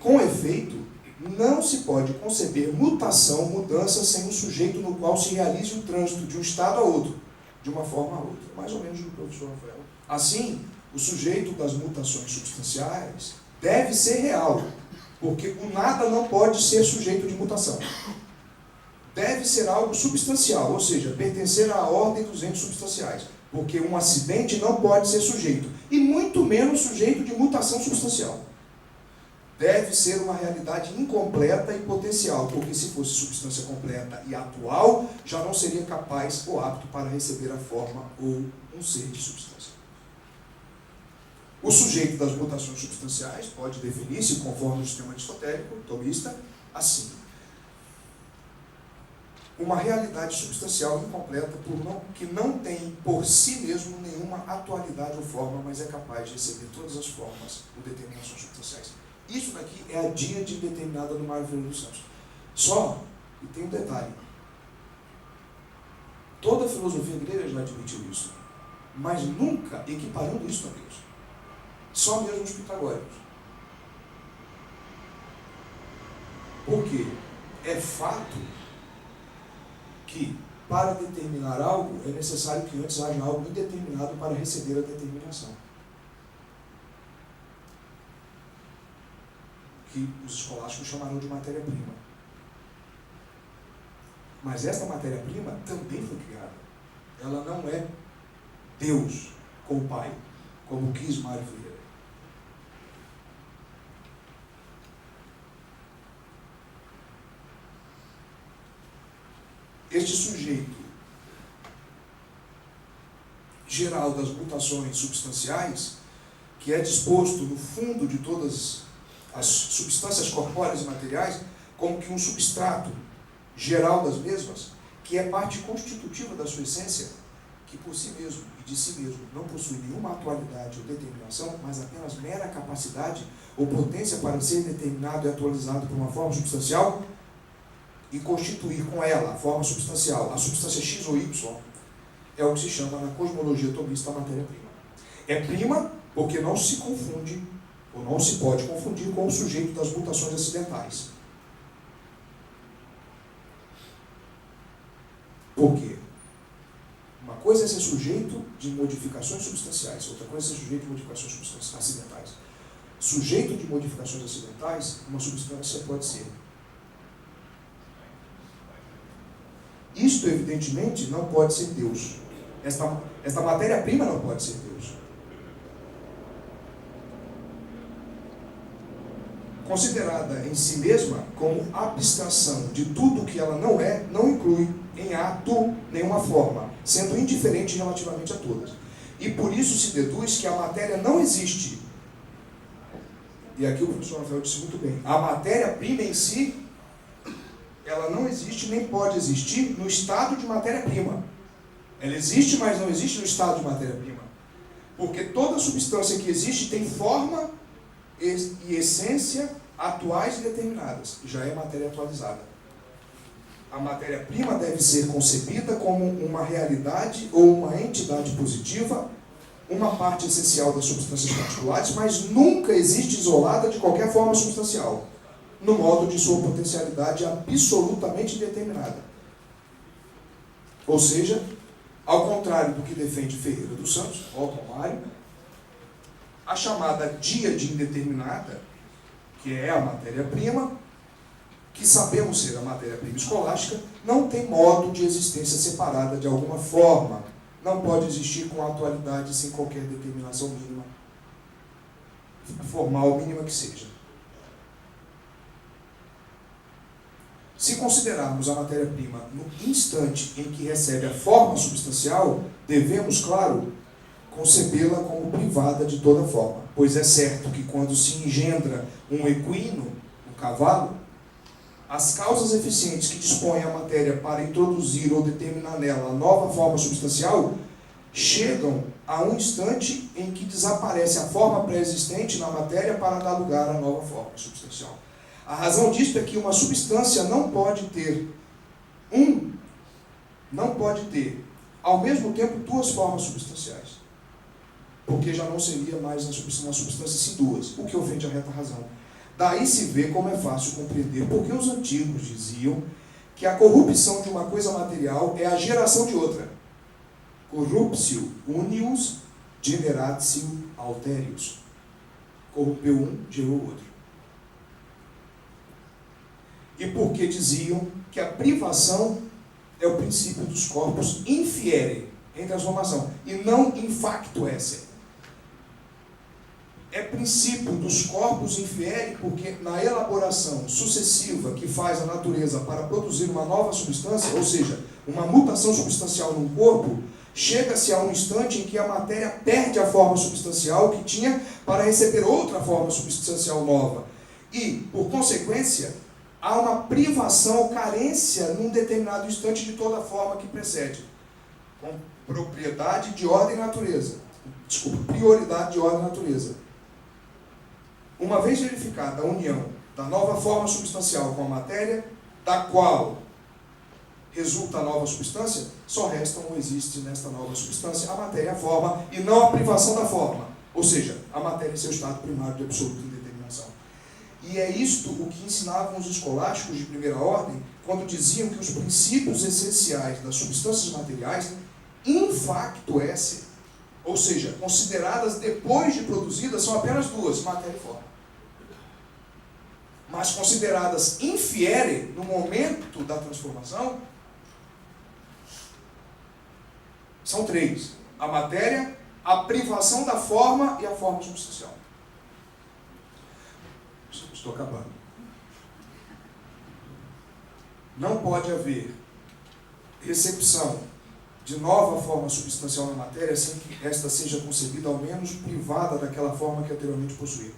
Com efeito, não se pode conceber mutação, mudança, sem um sujeito no qual se realize o trânsito de um estado a outro, de uma forma a outra. Mais ou menos do professor Rafael. Assim, o sujeito das mutações substanciais deve ser real, porque o nada não pode ser sujeito de mutação. Deve ser algo substancial, ou seja, pertencer à ordem dos entes substanciais, porque um acidente não pode ser sujeito, e muito menos sujeito de mutação substancial. Deve ser uma realidade incompleta e potencial, porque se fosse substância completa e atual, já não seria capaz ou apto para receber a forma ou um ser de substância. O sujeito das mutações substanciais pode definir-se, conforme o sistema aristotélico, tomista, assim: uma realidade substancial incompleta que não tem por si mesmo nenhuma atualidade ou forma, mas é capaz de receber todas as formas ou determinações substanciais. Isso daqui é a díade determinada no Mário Ferreira dos Santos. Só, e tem um detalhe, toda a filosofia grega já admitiu isso, mas nunca equiparando isso a Deus. Só mesmo os pitagóricos. Por quê? É fato que, para determinar algo, é necessário que antes haja algo indeterminado para receber a determinação. Que os escolásticos chamarão de matéria-prima. Mas esta matéria-prima também foi criada. Ela não é Deus com o Pai, como quis Mário Ferreira. Este sujeito geral das mutações substanciais, que é disposto no fundo de todas as substâncias corpóreas e materiais, como que um substrato geral das mesmas, que é parte constitutiva da sua essência, que por si mesmo e de si mesmo não possui nenhuma atualidade ou determinação, mas apenas mera capacidade ou potência para ser determinado e atualizado por uma forma substancial, e constituir com ela a forma substancial, a substância X ou Y, é o que se chama na cosmologia tomista a matéria-prima. É prima porque não se confunde, ou não se pode confundir com o sujeito das mutações acidentais. Por quê? Uma coisa é ser sujeito de modificações substanciais, outra coisa é ser sujeito de modificações acidentais. Sujeito de modificações acidentais, uma substância pode ser. Isto, evidentemente, não pode ser Deus. Esta matéria-prima não pode ser Deus. Considerada em si mesma como abstração de tudo o que ela não é, não inclui em ato nenhuma forma, sendo indiferente relativamente a todas. E por isso se deduz que a matéria não existe. E aqui o professor Rafael disse muito bem. A matéria-prima em si, ela não existe nem pode existir no estado de matéria-prima. Ela existe, mas não existe no estado de matéria-prima. Porque toda substância que existe tem forma e essência atuais e determinadas. Já é matéria atualizada. A matéria-prima deve ser concebida como uma realidade ou uma entidade positiva, uma parte essencial das substâncias particulares, mas nunca existe isolada de qualquer forma substancial, no modo de sua potencialidade absolutamente determinada. Ou seja, ao contrário do que defende Ferreira dos Santos, volta ao Mário, a chamada díade indeterminada, que é a matéria-prima, que sabemos ser a matéria-prima escolástica, não tem modo de existência separada de alguma forma. Não pode existir com atualidade sem qualquer determinação mínima, formal mínima que seja. Se considerarmos a matéria-prima no instante em que recebe a forma substancial, devemos, claro, concebê-la como privada de toda forma, pois é certo que quando se engendra um equino, um cavalo, as causas eficientes que dispõem a matéria para introduzir ou determinar nela a nova forma substancial chegam a um instante em que desaparece a forma pré-existente na matéria para dar lugar à nova forma substancial. A razão disto é que uma substância não pode ter ao mesmo tempo duas formas substanciais, porque já não seria mais uma substância se duas, o que ofende a reta razão. Daí se vê como é fácil compreender porque os antigos diziam que a corrupção de uma coisa material é a geração de outra. Corruptio unius generatio alterius. Corrompeu um, gerou outro. E porque diziam que a privação é o princípio dos corpos infiere em transformação, e não in facto esse. É princípio dos corpos infiere porque na elaboração sucessiva que faz a natureza para produzir uma nova substância, ou seja, uma mutação substancial num corpo, chega-se a um instante em que a matéria perde a forma substancial que tinha para receber outra forma substancial nova. E, por consequência, há uma privação, carência, num determinado instante de toda a forma que precede. Com propriedade de ordem e natureza. Prioridade de ordem e natureza. Uma vez verificada a união da nova forma substancial com a matéria, da qual resulta a nova substância, só resta ou existe nesta nova substância a matéria e a forma, e não a privação da forma. Ou seja, a matéria em seu estado primário de absoluta indeterminação. E é isto o que ensinavam os escolásticos de primeira ordem, quando diziam que os princípios essenciais das substâncias materiais, in facto esse, ou seja, consideradas depois de produzidas, são apenas duas, matéria e forma. Mas consideradas infiere, no momento da transformação, são três. A matéria, a privação da forma e a forma substancial. Estou acabando. Não pode haver recepção de nova forma substancial na matéria sem que esta seja concebida ao menos privada daquela forma que anteriormente possuía.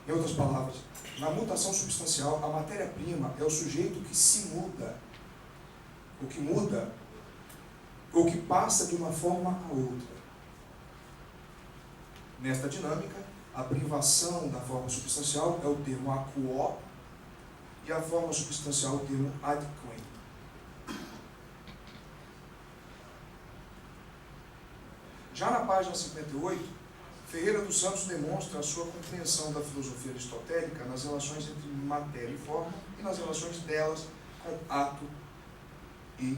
Em outras palavras, na mutação substancial, a matéria-prima é o sujeito que se muda, o que muda, ou que passa de uma forma a outra. Nesta dinâmica, a privação da forma substancial é o termo aquo e a forma substancial o termo ad quem. Já na página 58, Ferreira dos Santos demonstra a sua compreensão da filosofia aristotélica nas relações entre matéria e forma e nas relações delas com ato e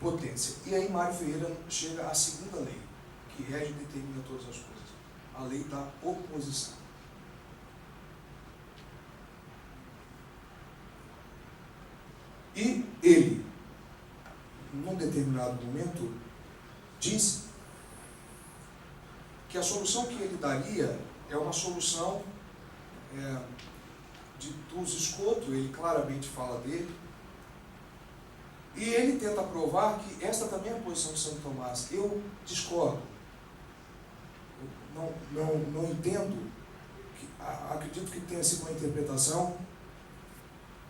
potência. E aí Mário Ferreira chega à segunda lei, que rege e determina todas as coisas. A lei da oposição. E ele, num determinado momento, diz que a solução que ele daria é uma solução dos escotos, ele claramente fala dele, e ele tenta provar que esta também é a posição de Santo Tomás. Eu discordo. Não entendo, acredito que tenha sido uma interpretação,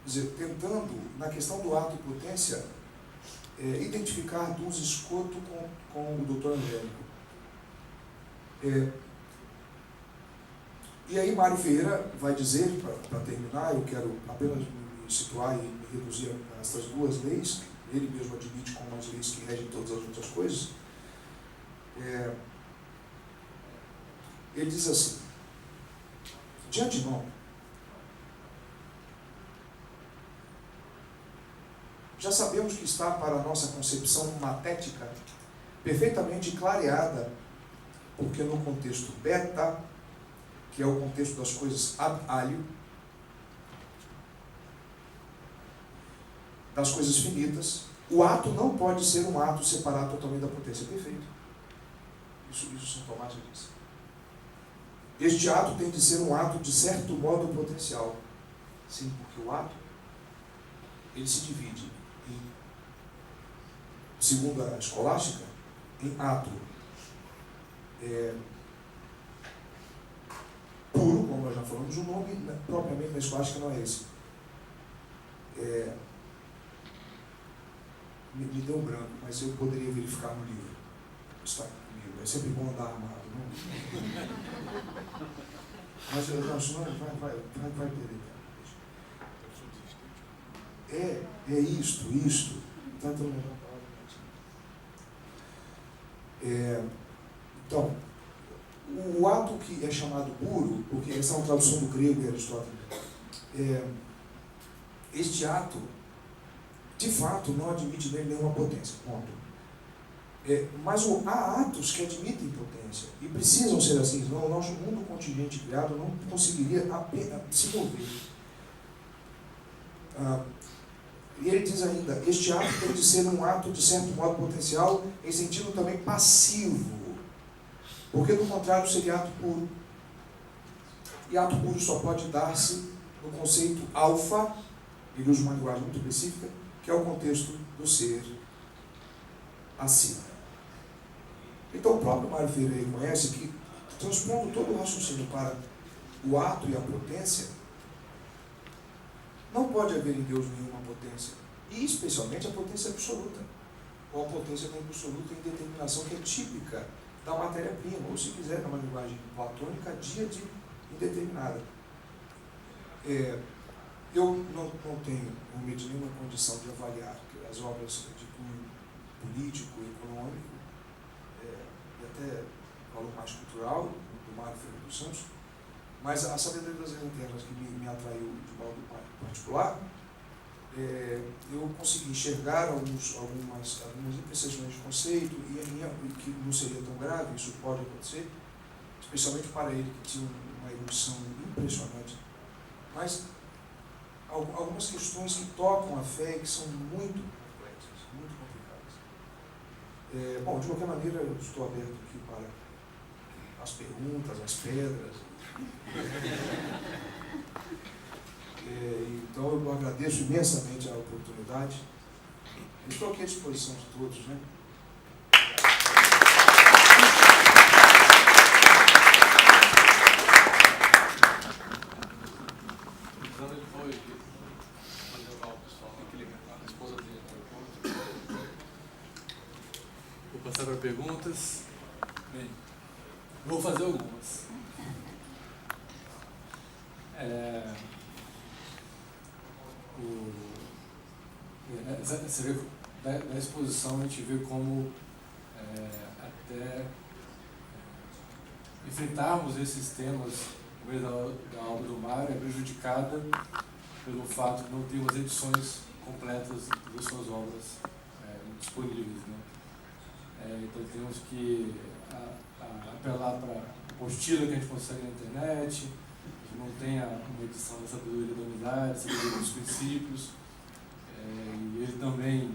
quer dizer, tentando, na questão do ato e potência, identificar dos escotos com o doutor Angélico. E aí Mário Ferreira vai dizer, para terminar, eu quero apenas me situar e me reduzir a essas duas leis, que ele mesmo admite como as leis que regem todas as outras coisas. Ele diz assim: de antemão, já sabemos que está para a nossa concepção matética perfeitamente clareada porque no contexto beta, que é o contexto das coisas ab alio, das coisas finitas, o ato não pode ser um ato separado totalmente da potência. Perfeito. Isso São Tomás já disse. Este ato tem de ser um ato de certo modo potencial. Sim, porque o ato, ele se divide em, segundo a escolástica, em ato puro, como nós já falamos, o nome propriamente na escolástica não é esse. Me deu um branco, mas eu poderia verificar no livro. Está comigo. É sempre bom andar armado, não? Mas eu não, senão vai perder. É isto. Está tão melhor a palavra. Então, o ato que é chamado puro, porque essa é uma tradução do grego de Aristóteles, este ato, de fato, não admite nele nenhuma potência, ponto. Mas há atos que admitem potência, e precisam ser assim, senão o nosso mundo contingente criado não conseguiria se mover. E ele diz ainda, este ato tem de ser um ato de certo modo potencial, em sentido também passivo, porque do contrário seria ato puro. E ato puro só pode dar-se no conceito alfa, ele usa uma linguagem muito específica, que é o contexto do ser acima. Então o próprio Mário Ferreira reconhece que, transpondo todo o raciocínio para o ato e a potência, não pode haver em Deus nenhuma potência, e especialmente a potência absoluta, ou a potência da absoluta indeterminação, que é típica da matéria-prima, ou se quiser, numa linguagem platônica, díade indeterminada. Eu não tenho nenhuma condição de avaliar as obras de cunho político, econômico, e até valor mais cultural, do Mário Ferreira dos Santos, mas a sabedoria das internas que me atraiu de modo particular, eu consegui enxergar algumas imprecisões de conceito, e que não seria tão grave, isso pode acontecer, especialmente para ele, que tinha uma erudição impressionante, mas algumas questões que tocam a fé e que são muito complexas, muito complicadas. Bom, de qualquer maneira, eu estou aberto aqui para as perguntas, as pedras. Então eu agradeço imensamente a oportunidade. Estou aqui à disposição de todos, né? Então ele foi levar o pessoal, a esposa dele no aeroporto. Vou passar para perguntas. Bem, vou fazer algumas. Você vê, da exposição a gente vê como até enfrentarmos esses temas no meio da obra do Mário é prejudicada pelo fato de não termos edições completas das suas obras disponíveis, né? Então temos que apelar para a apostila que a gente consegue na internet, a gente não tem uma edição da Sabedoria da Unidade, Sabedoria dos Princípios, e ele também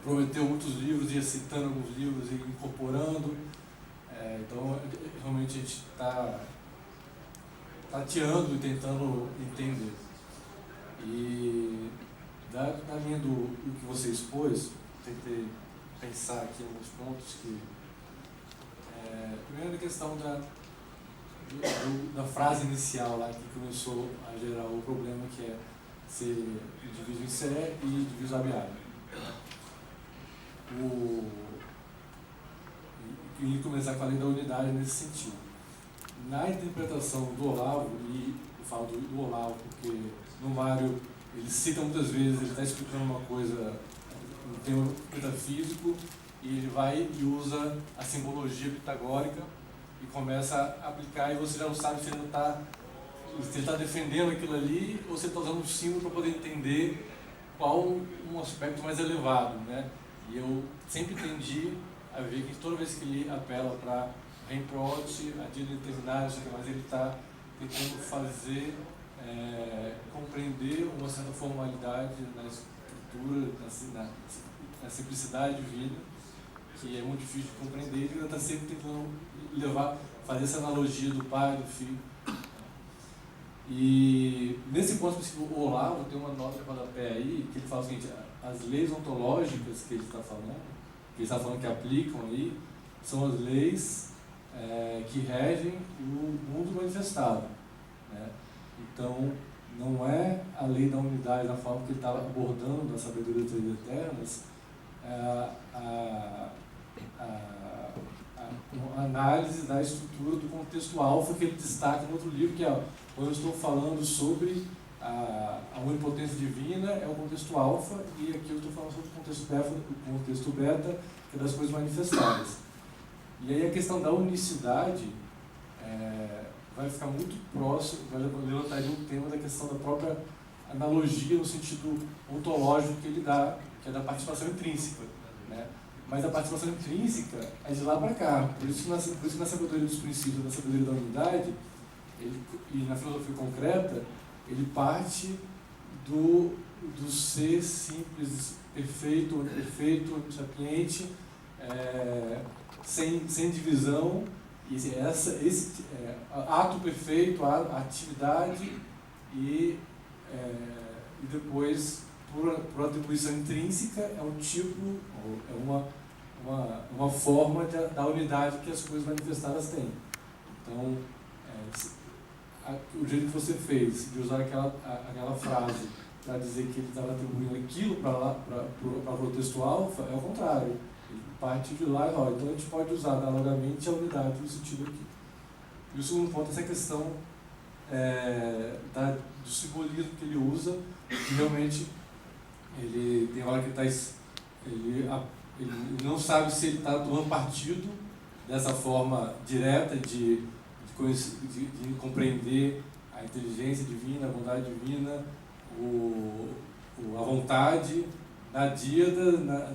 prometeu muitos livros, ia citando alguns livros e incorporando, então realmente a gente está tateando e tentando entender. E da linha do que você expôs, tentei pensar aqui em alguns pontos que primeiro a questão da frase inicial lá que começou a gerar o problema, que é ser diviso em sé e diviso ab alium. E começar com a lei da unidade nesse sentido. Na interpretação do Olavo, e eu falo do Olavo porque no Mário ele cita muitas vezes, ele está explicando uma coisa, um tema metafísico, e ele vai e usa a simbologia pitagórica e começa a aplicar, e você já não sabe se ele está defendendo aquilo ali ou se ele está usando um símbolo para poder entender qual um aspecto mais elevado, né? E eu sempre entendi a ver que toda vez que ele apela para Remprot, a dia determinado, mas ele está tentando fazer, compreender uma certa formalidade na estrutura, na simplicidade divina, que é muito difícil de compreender, e ele está sempre tentando fazer essa analogia do pai, do filho. E nesse ponto específico, o Olavo tem uma nota de rodapé aí, que ele fala o seguinte: as leis ontológicas que ele está falando, que aplicam aí, são as leis que regem o mundo manifestado, né? Então, não é a lei da unidade, da forma que ele estava abordando na sabedoria das leis eternas, uma análise da estrutura do contexto alfa que ele destaca no outro livro, que é quando eu estou falando sobre a onipotência divina, é o contexto alfa, e aqui eu estou falando sobre o contexto beta, que é das coisas manifestadas. E aí a questão da unicidade vai ficar muito próximo, vai levantar o tema da questão da própria analogia no sentido ontológico que ele dá, que é da participação intrínseca, né? Mas a participação intrínseca é de lá para cá. Por isso que na sabedoria dos princípios, na sabedoria da unidade, e na filosofia concreta, ele parte do ser simples, perfeito, sapiente, sem divisão, e esse ato perfeito, a atividade, e depois, por atribuição intrínseca, é um tipo, é uma forma da unidade que as coisas manifestadas têm. Então, o jeito que você fez, de usar aquela frase para dizer que ele estava atribuindo aquilo para o texto alfa, é o contrário. Ele parte de lá e fala, então a gente pode usar analogamente a unidade no sentido aqui. E o segundo ponto é essa questão do simbolismo que ele usa, que realmente ele tem hora que ele não sabe se ele está tomando partido dessa forma direta de compreender a inteligência divina, a bondade divina, a vontade na díada,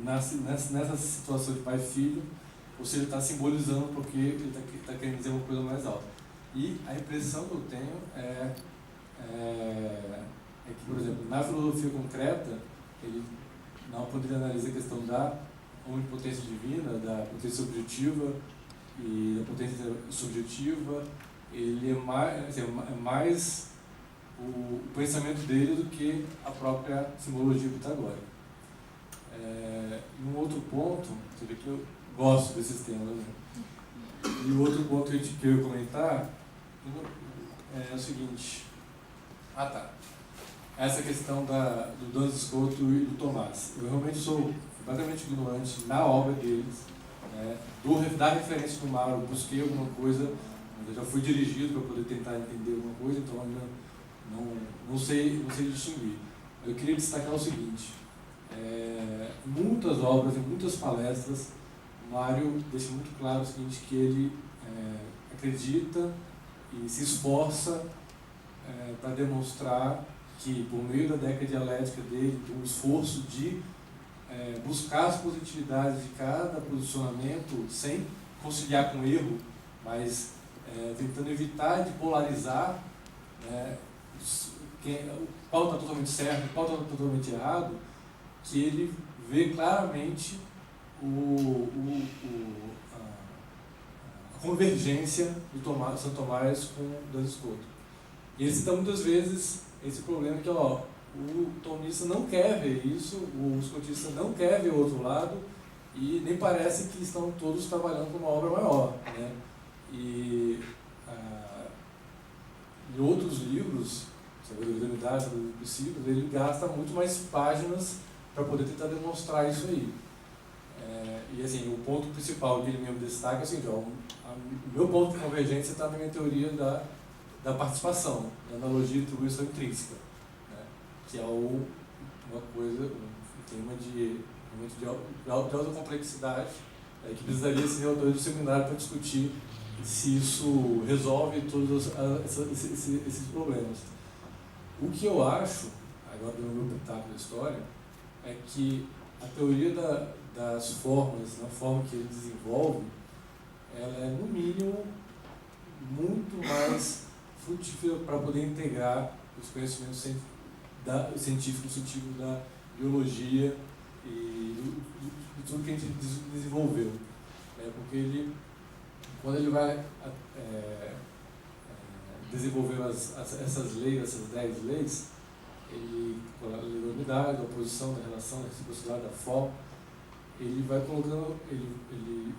nessa situação de pai e filho, ou seja, ele está simbolizando porque ele está querendo dizer uma coisa mais alta. E a impressão que eu tenho é que, por exemplo, na filosofia concreta, ele não poderia analisar a questão da onipotência divina, da potência objetiva e da potência subjetiva. Ele é mais o pensamento dele do que a própria simbologia pitagórica. E um outro ponto, você vê que eu gosto desses temas, né? E o outro ponto que eu ia comentar é o seguinte. Essa questão do Duns Scoto e do Tomás. Eu realmente sou completamente ignorante na obra deles, né? Da referência do Mauro, busquei alguma coisa, mas eu já fui dirigido para poder tentar entender alguma coisa, então ainda não sei distinguir. Eu queria destacar o seguinte: muitas obras e muitas palestras, o Mário deixa muito claro o seguinte, que ele acredita e se esforça para demonstrar que, por meio da década dialética dele, tem um esforço de buscar as positividades de cada posicionamento sem conciliar com o erro, mas tentando evitar de polarizar, né, qual está totalmente certo, qual está totalmente errado, que ele vê claramente a convergência de São Tomás com Duns Scoto. E ele cita muitas vezes esse problema que o tomista não quer ver isso, o scotista não quer ver o outro lado, e nem parece que estão todos trabalhando com uma obra maior, né? E em outros livros, Sabedoria da Unidade, Sabedoria dos Princípios, ele gasta muito mais páginas para poder tentar demonstrar isso aí. E assim, o ponto principal que ele mesmo destaca é assim, o meu ponto de convergência está na minha teoria da participação, da analogia de atribuição intrínseca, né? Que é uma coisa, um tema de alta complexidade, que precisaria ser relatório do seminário para discutir se isso resolve todos esses problemas. O que eu acho, agora no meu pitaco da história, é que a teoria das formas, na forma que ele desenvolve, ela é, no mínimo, muito mais frutífera para poder integrar os conhecimentos científicos no sentido da biologia e de tudo que a gente desenvolveu. Porque ele, quando ele vai desenvolver essas leis, essas 10 leis, ele, com a lei da unidade, da oposição, da relação, da reciprocidade, da forma, ele vai colocando, ele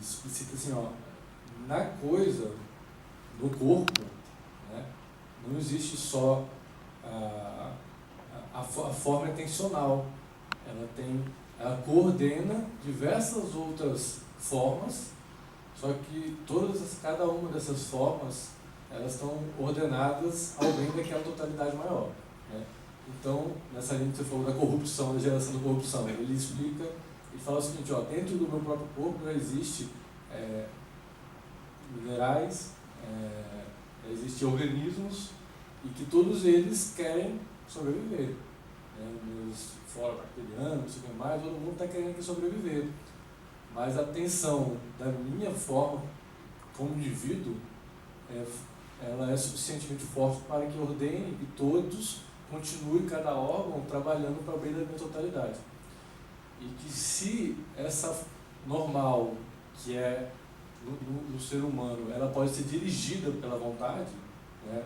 explicita assim, ó, na coisa, no corpo, né, não existe só a forma intencional, ela coordena diversas outras formas, só que cada uma dessas formas, elas estão ordenadas ao bem daquela totalidade maior, né? Então, nessa linha que você falou da corrupção, da geração da corrupção, ele explica e fala o seguinte, ó, dentro do meu próprio corpo já existe minerais, existem organismos e que todos eles querem sobreviver. Meus fora bacterianos, não sei o que mais, todo mundo está querendo aqui sobreviver. Mas a tensão da minha forma como indivíduo, ela é suficientemente forte para que ordene que todos continuem, cada órgão, trabalhando para o bem da minha totalidade. E que se essa normal, que é no ser humano, ela pode ser dirigida pela vontade, né?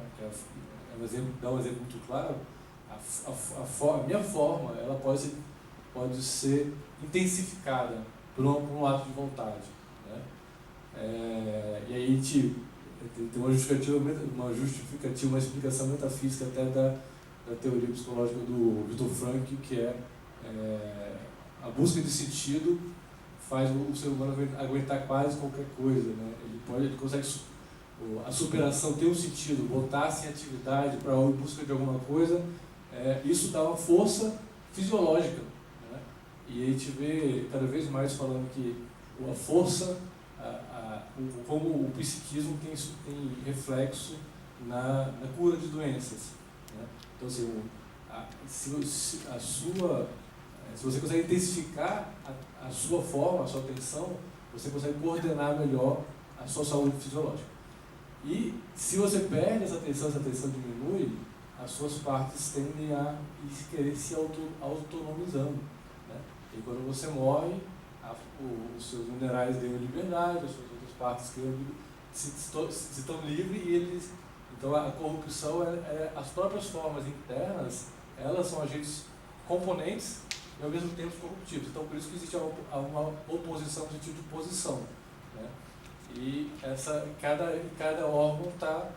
Dá um exemplo muito claro, a minha forma, ela pode ser intensificada por um ato de vontade, né? E aí a gente tem uma justificativa, uma explicação metafísica até da teoria psicológica do Viktor Frankl, que é a busca de sentido faz o ser humano aguentar quase qualquer coisa, né? Ele consegue a superação ter um sentido, botar-se em atividade para a busca de alguma coisa, isso dá uma força fisiológica, né? E a gente vê cada vez mais falando que a força, como o psiquismo tem reflexo na cura de doenças, né? Então, assim, se você consegue intensificar a sua forma, a sua atenção, você consegue coordenar melhor a sua saúde fisiológica. E se você perde essa atenção diminui, as suas partes tendem a querer se autonomizando, né? E quando você morre, os seus minerais ganham liberdade, as suas outras partes se estão livres e eles... Então a corrupção, as próprias formas internas, elas são agentes componentes e ao mesmo tempo corruptivos. Então por isso que existe uma oposição no sentido de posição, né? E cada órgão está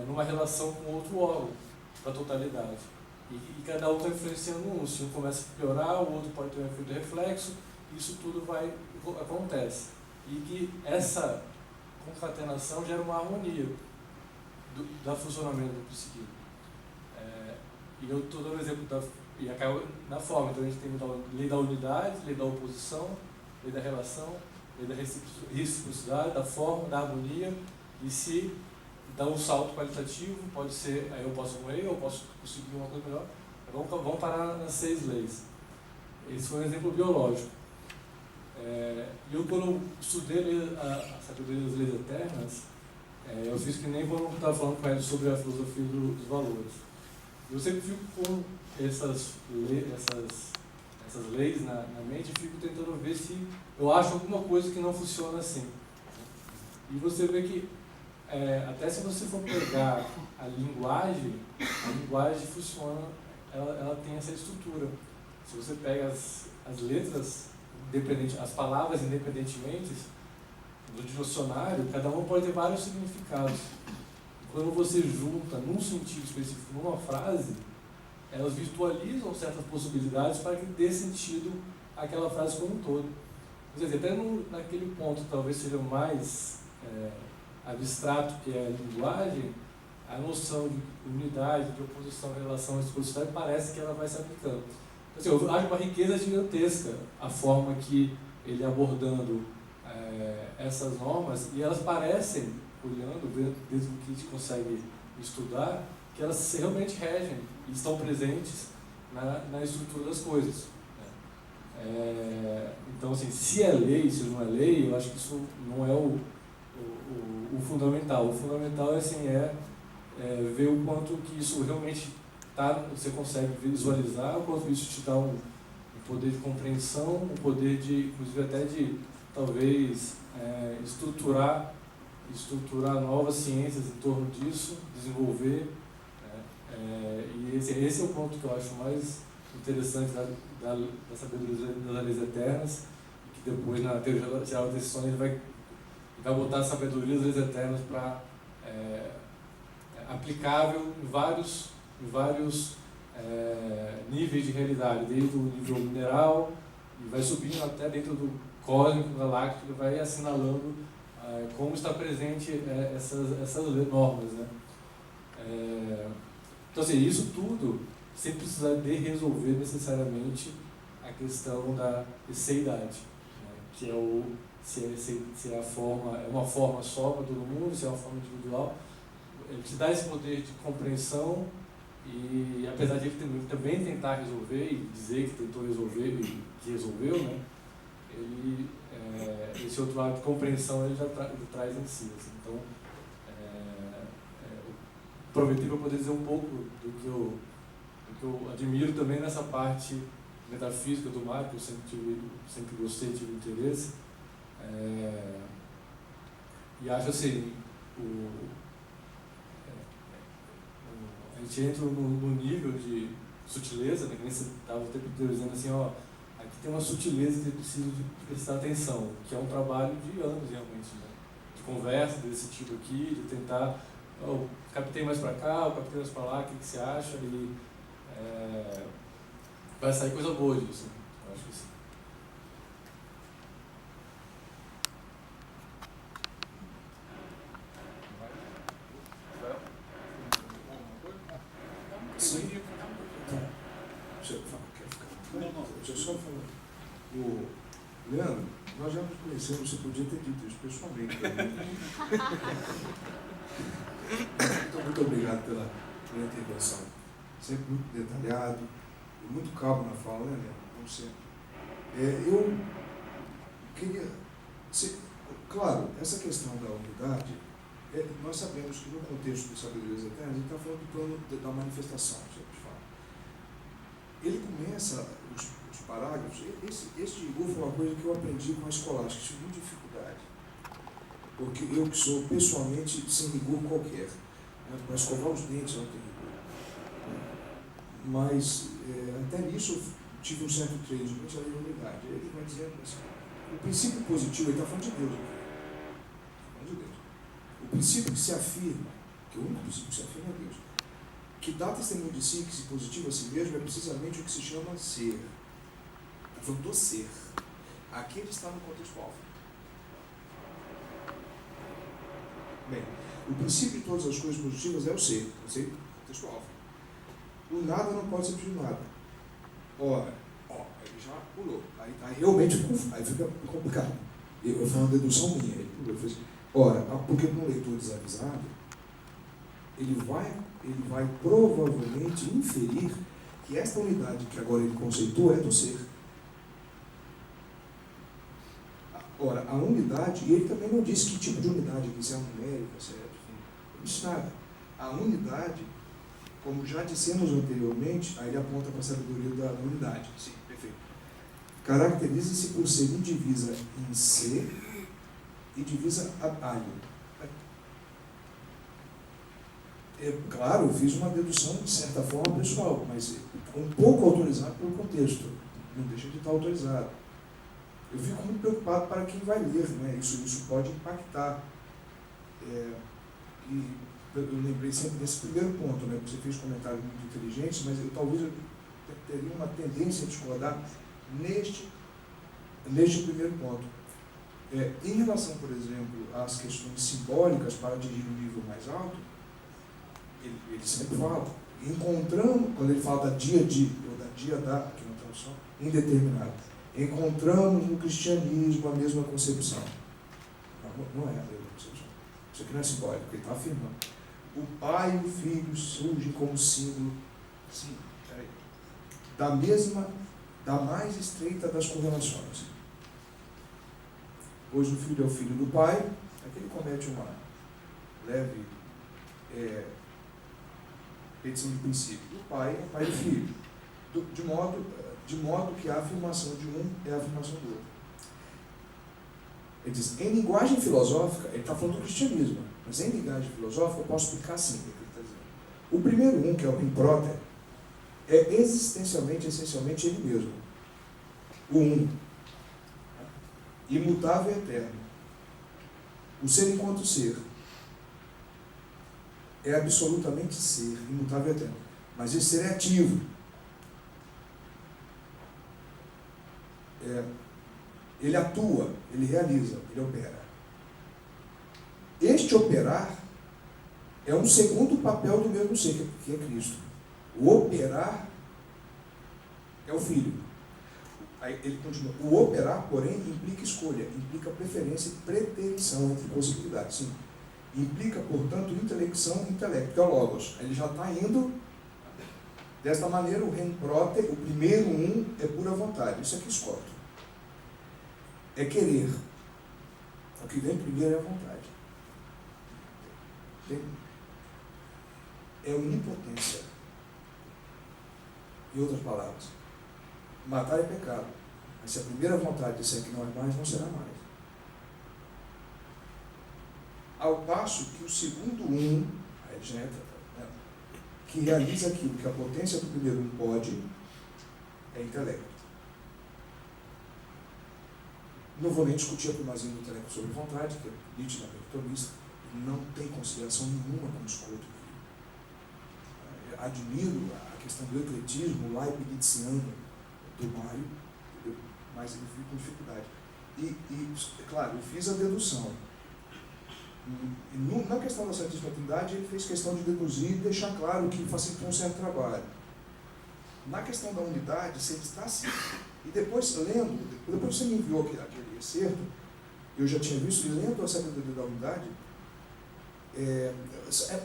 numa relação com outro órgão da totalidade. E cada um está influenciando um. Se um começa a piorar, o outro pode ter um efeito reflexo, isso tudo acontece. E que essa concatenação gera uma harmonia do funcionamento do psiquismo. E eu estou dando um exemplo e acaba na forma. Então a gente tem a lei da unidade, lei da oposição, lei da relação, lei da reciprocidade, da forma, da harmonia, e se dá um salto qualitativo, pode ser, aí eu posso morrer, eu posso conseguir uma coisa melhor. Vamos parar nas 6 leis. Esse foi um exemplo biológico. E eu, quando eu estudei a sabedoria das leis eternas, eu fiz que nem quando eu estava falando com ele sobre a filosofia dos valores. Eu sempre fico com essas leis na mente e fico tentando ver se eu acho alguma coisa que não funciona assim. E você vê que até se você for pegar a linguagem funciona, ela tem essa estrutura. Se você pega as letras, as palavras independentemente, do dicionário, cada uma pode ter vários significados. Quando você junta num sentido específico numa frase, elas virtualizam certas possibilidades para que dê sentido àquela frase como um todo. Quer dizer, até naquele ponto talvez seja mais abstrato que é a linguagem, a noção de unidade, de oposição, relação, reciprocidade, parece que ela vai se aplicando. Assim, eu acho uma riqueza gigantesca a forma que ele abordando essas normas, e elas parecem, olhando, desde o que a gente consegue estudar, que elas realmente regem e estão presentes na estrutura das coisas. Então, assim, se é lei, se não é lei, eu acho que isso não é o fundamental. O fundamental assim, é ver o quanto que isso realmente você consegue visualizar, o quanto isso te dá um poder de compreensão, um poder de, inclusive até de, talvez, estruturar novas ciências em torno disso, desenvolver. E esse é o ponto que eu acho mais interessante da sabedoria das leis eternas, que depois na teoria geral das decisões ele vai botar a sabedoria das leis eternas para aplicável em vários níveis de realidade, desde o nível mineral e vai subindo até dentro do cósmico, galáctico, ele vai assinalando como está presente essas normas, né? Então, assim, isso tudo sem precisar de resolver necessariamente a questão da seidade, né? Que é se a forma é uma forma só para todo mundo, se é uma forma individual. Ele te dá esse poder de compreensão e, apesar de ele também tentar resolver e dizer que tentou resolver e que resolveu, né? Esse outro lado de compreensão ele já traz em si. Assim. Então, aproveitei para poder dizer um pouco do que eu admiro também nessa parte metafísica do mar, que eu sempre gostei, tive interesse. E acho assim, a gente entra no nível de sutileza, né, que nem você estava o tempo inteiro dizendo assim, ó, aqui tem uma sutileza que precisa de prestar atenção, que é um trabalho de anos realmente, né, de conversa desse tipo aqui, de tentar, captei mais para cá, captei mais para lá, o que você acha, e vai sair coisa boa disso, né? Eu acho que sim. Sim. Deixa eu só falar. Leandro, nós já nos conhecemos, você podia ter dito isso pessoalmente. Então, muito obrigado pela intervenção. Sempre muito detalhado e muito calmo na fala, né, Leandro? Como sempre. Eu queria... Claro, essa questão da unidade, nós sabemos que no contexto de sabedoria eterna, a gente está falando do plano da manifestação, sempre fala. Ele começa os parágrafos, esse rigor foi uma coisa que eu aprendi com a escolástica, tive muita dificuldade, porque eu que sou pessoalmente sem rigor qualquer, né? Para escovar os dentes eu não tenho rigor, mas até nisso eu tive um certo treino, de a unidade. Ele vai dizendo assim, o princípio positivo, ele está falando de Deus, o princípio que se afirma, que é o único princípio que se afirma é Deus, que dá testemunho de si, que se positiva a si mesmo, é precisamente o que se chama ser. Está falando do ser. Aqui ele está no contexto alfa. Bem, o princípio de todas as coisas positivas é o ser, contexto alfa. O nada não pode ser de nada. Ora, ele já pulou. Aí realmente aí fica complicado. Eu falo uma dedução minha. Ele pulou, fez assim. Ora, porque para um leitor desavisado, ele vai provavelmente inferir que esta unidade que agora ele conceitua é do ser. Ora, a unidade, e ele também não disse que tipo de unidade, se é numérica, se é, enfim, não disse nada. A unidade, como já dissemos anteriormente, aí ele aponta para a sabedoria da unidade. Sim, perfeito. Caracteriza-se por ser indivisa em ser e divisa a alho. Claro, eu fiz uma dedução de certa forma pessoal, mas um pouco autorizado pelo contexto, não deixa de estar autorizado. Eu fico muito preocupado para quem vai ler, né? Isso pode impactar. E eu lembrei sempre desse primeiro ponto, né? Você fez comentários muito inteligentes, mas talvez eu teria uma tendência a discordar neste primeiro ponto. Em relação, por exemplo, às questões simbólicas para atingir um nível mais alto, ele sempre fala, encontramos, quando ele fala da ou da diada, aqui na tradução, indeterminado, encontramos no cristianismo a mesma concepção. Não é a mesma concepção. Isso aqui não é simbólico, ele está afirmando. O Pai e o Filho surgem como símbolo, sim, da mesma da mais estreita das correlações. Pois o filho é o filho do pai, aquele comete uma leve petição de princípio. O pai é o pai do filho. De modo que a afirmação de um é a afirmação do outro. Ele diz, em linguagem filosófica, ele está falando do cristianismo, mas em linguagem filosófica eu posso explicar assim o que ele está dizendo. O primeiro um, que é o impróter, é existencialmente, essencialmente ele mesmo. O um. Imutável e eterno. O ser enquanto ser. É absolutamente ser, imutável e eterno. Mas esse ser é ativo. Ele atua, ele realiza, ele opera. Este operar é um segundo papel do mesmo ser, que é Cristo. O operar é o Filho. Aí ele continua. O operar, porém, implica escolha, implica preferência e preterição entre possibilidades. Sim. Implica, portanto, intelecção e intelecto, que é o Logos. Ele já está indo. Desta maneira, o Rempróter, o primeiro um, é pura vontade. Isso é que escoto. É querer. O que vem primeiro é a vontade. É onipotência. Em outras palavras, matar é pecado. Mas se a primeira vontade disser que não é mais, não será mais. Ao passo que o segundo um, aí já entra, né, que realiza aquilo que a potência do primeiro um pode, é intelecto. Não vou nem discutir a primazia do intelecto sobre vontade, que é nitidamente tomista, não tem consideração nenhuma com o escoto. Admiro a questão do ecletismo leibniziano do Mário, mas ele fica com dificuldade. E, claro, eu fiz a dedução. Na questão da Santíssima Trindade, ele fez questão de deduzir e deixar claro que facilitou um certo trabalho. Na questão da unidade, se ele está assim. E depois, lendo, depois você me enviou aquele excerto, eu já tinha visto, e lendo a sabedoria da unidade,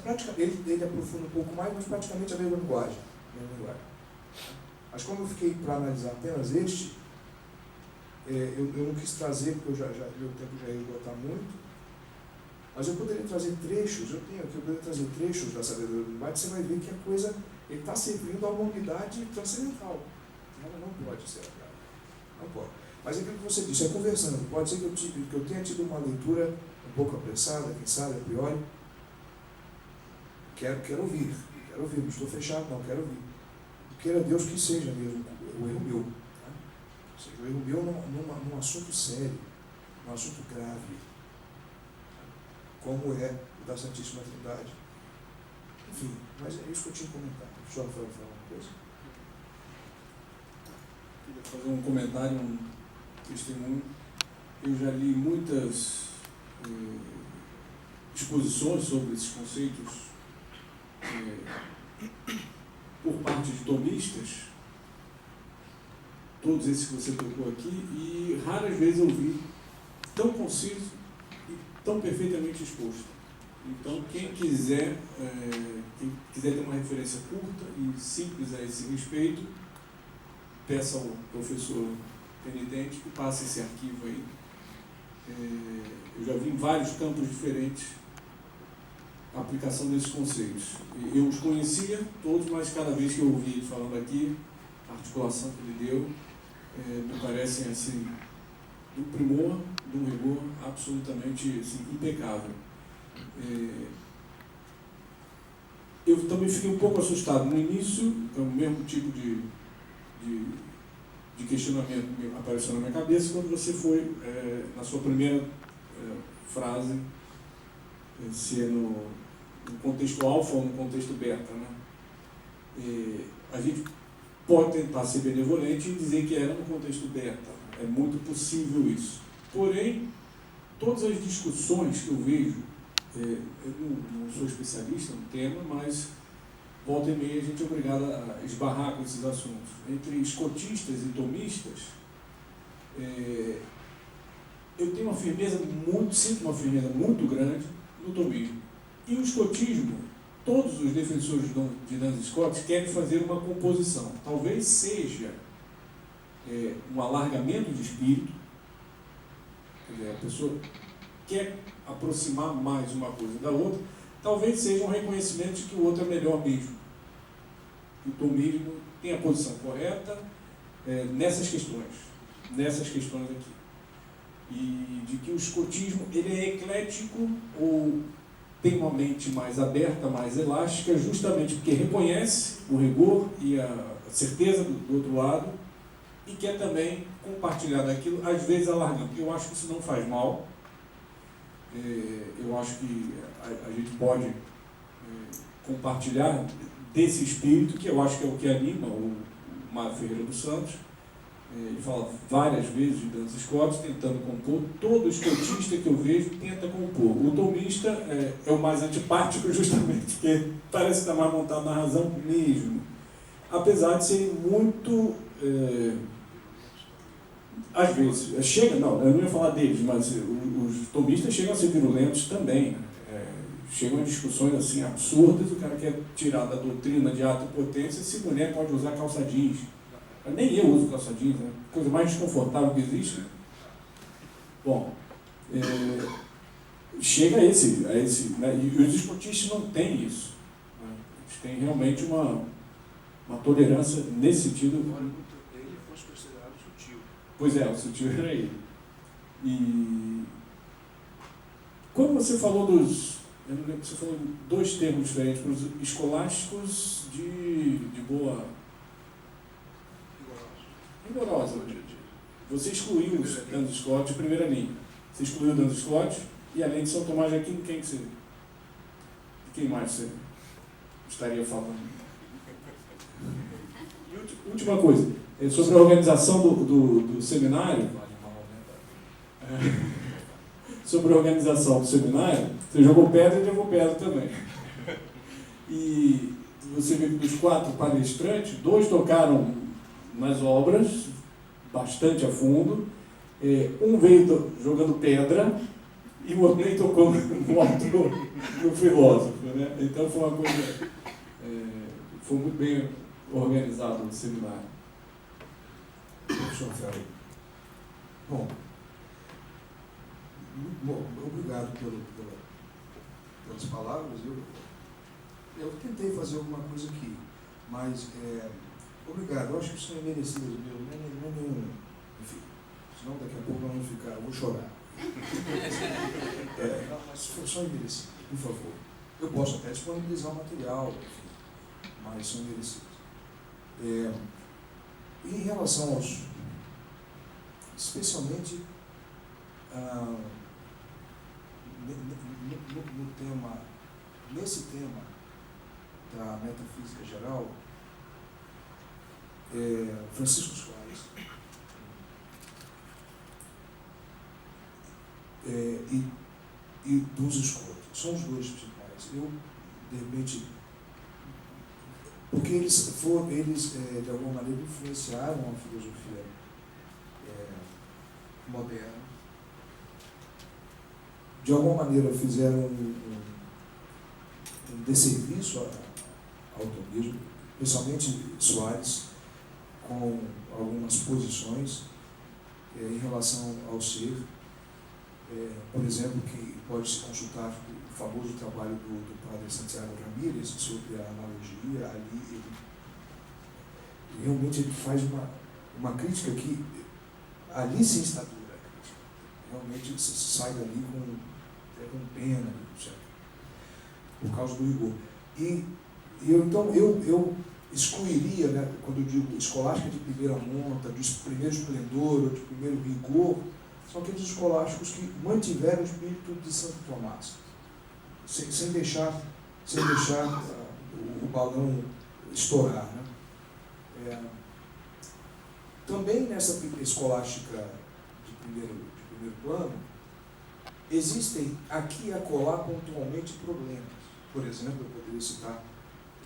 praticamente, ele aprofunda um pouco mais, mas praticamente a mesma linguagem. Mas como eu fiquei para analisar apenas este, eu não quis trazer, porque meu tempo já ia esgotar muito, mas eu poderia trazer trechos, eu poderia trazer trechos da sabedoria da unidade, você vai ver que a coisa, ele está servindo a uma unidade transcendental. Ela não pode ser aplicada. Não pode. Mas aquilo que você disse, é conversando. Pode ser que eu tenha tido uma leitura um pouco apressada, quem sabe, a priori. Quero ouvir, não estou fechado, não, quero ouvir. Queira Deus que seja mesmo o erro meu. Tá? Ou seja, o erro meu num assunto sério, num assunto grave, como é o da Santíssima Trindade. Enfim, mas é isso que eu tinha que comentar. Deixa eu falar uma coisa. Queria fazer um comentário, um testemunho. Eu já li muitas exposições sobre esses conceitos por parte de tomistas, todos esses que você tocou aqui, e raras vezes eu vi tão conciso e tão perfeitamente exposto. Então, quem quiser ter uma referência curta e simples a esse respeito, peça ao professor penitente que passe esse arquivo aí. Eu já vi em vários campos diferentes a aplicação desses conceitos. Eu os conhecia todos, mas cada vez que eu ouvi ele falando aqui, a articulação que ele deu, me parecem assim, do primor, de um rigor absolutamente assim, impecável. Eu também fiquei um pouco assustado no início, o mesmo tipo de questionamento que apareceu na minha cabeça quando você foi, na sua primeira frase, se é no contexto alfa ou no contexto beta, né? A gente pode tentar ser benevolente e dizer que era no contexto beta. É muito possível isso. Porém, todas as discussões que eu vejo, eu não sou especialista no tema, mas volta e meia a gente é obrigado a esbarrar com esses assuntos. Entre escotistas e tomistas, eu tenho sinto uma firmeza muito grande no tomismo. E o escotismo, todos os defensores de Duns Scott querem fazer uma composição. Talvez seja um alargamento de espírito. Quer dizer, a pessoa quer aproximar mais uma coisa da outra, talvez seja um reconhecimento de que o outro é melhor mesmo. Que o tomismo tem a posição correta nessas questões aqui. E de que o escotismo ele é eclético ou tem uma mente mais aberta, mais elástica, justamente porque reconhece o rigor e a certeza do outro lado e quer também compartilhar daquilo, às vezes alargando. Eu acho que isso não faz mal. Eu acho que a gente pode compartilhar desse espírito, que eu acho que é o que anima o Mário Ferreira dos Santos. Ele fala várias vezes de Duns Scott, tentando compor. Todo escotista que eu vejo tenta compor. O tomista é o mais antipático, justamente porque parece que está mais montado na razão mesmo. Apesar de ser muito... às vezes, eu não ia falar deles, mas os tomistas chegam a ser virulentos também. Né? Chegam a discussões assim absurdas, o cara quer tirar da doutrina de ato e potência se mulher pode usar calça jeans. Nem eu uso calça jeans, né? Coisa mais desconfortável que existe. Bom, chega a esse né? E os escotistas não têm isso. Né? Eles têm realmente uma tolerância nesse sentido. Ele fosse considerado sutil. Pois é, o sutil era ele. E quando você falou eu não lembro, você falou dois termos diferentes para os escolásticos de boa... rigorosa. Você excluiu os Duns Scott, primeira linha. Você excluiu o Duns Scott e além de São Tomás de Aquino, quem que você... Quem mais você estaria falando? E última coisa, sobre a organização do seminário. Sobre a organização do seminário, você jogou pedra e levou pedra também. E você vê que dos 4 palestrantes, 2 tocaram nas obras, bastante a fundo. Um veio jogando pedra e o outro nem tocou no autor, no filósofo. Né? Então foi uma coisa... foi muito bem organizado o seminário. Professor Ferro. Bom, obrigado pelas palavras. Eu tentei fazer alguma coisa aqui, mas obrigado. Eu acho que isso não é merecido meu, não é nenhum. Enfim, senão daqui a pouco eu vou chorar. Não, mas foi só merecido, por favor. Eu posso até disponibilizar o material, enfim, mas são merecidos. Em relação aos, especialmente nesse tema da metafísica geral, Francisco Soares e Duns Scott são os dois principais. Eu, de repente, porque eles de alguma maneira influenciaram a filosofia moderna, de alguma maneira fizeram um desserviço ao tomismo, principalmente Soares, com algumas posições em relação ao ser. Por exemplo, que pode-se consultar o famoso trabalho do padre Santiago Ramírez sobre a analogia. Ali ele faz uma crítica que ali sim está dura a crítica. Realmente se sai dali com pena, certo? Por causa do rigor. Então eu excluiria, né, quando eu digo escolástica de primeira monta, de primeiro esplendor, ou de primeiro rigor, são aqueles escolásticos que mantiveram o espírito de Santo Tomás, sem deixar o balão estourar. Né? Também nessa escolástica de primeiro plano, existem aqui e acolá pontualmente problemas. Por exemplo, eu poderia citar,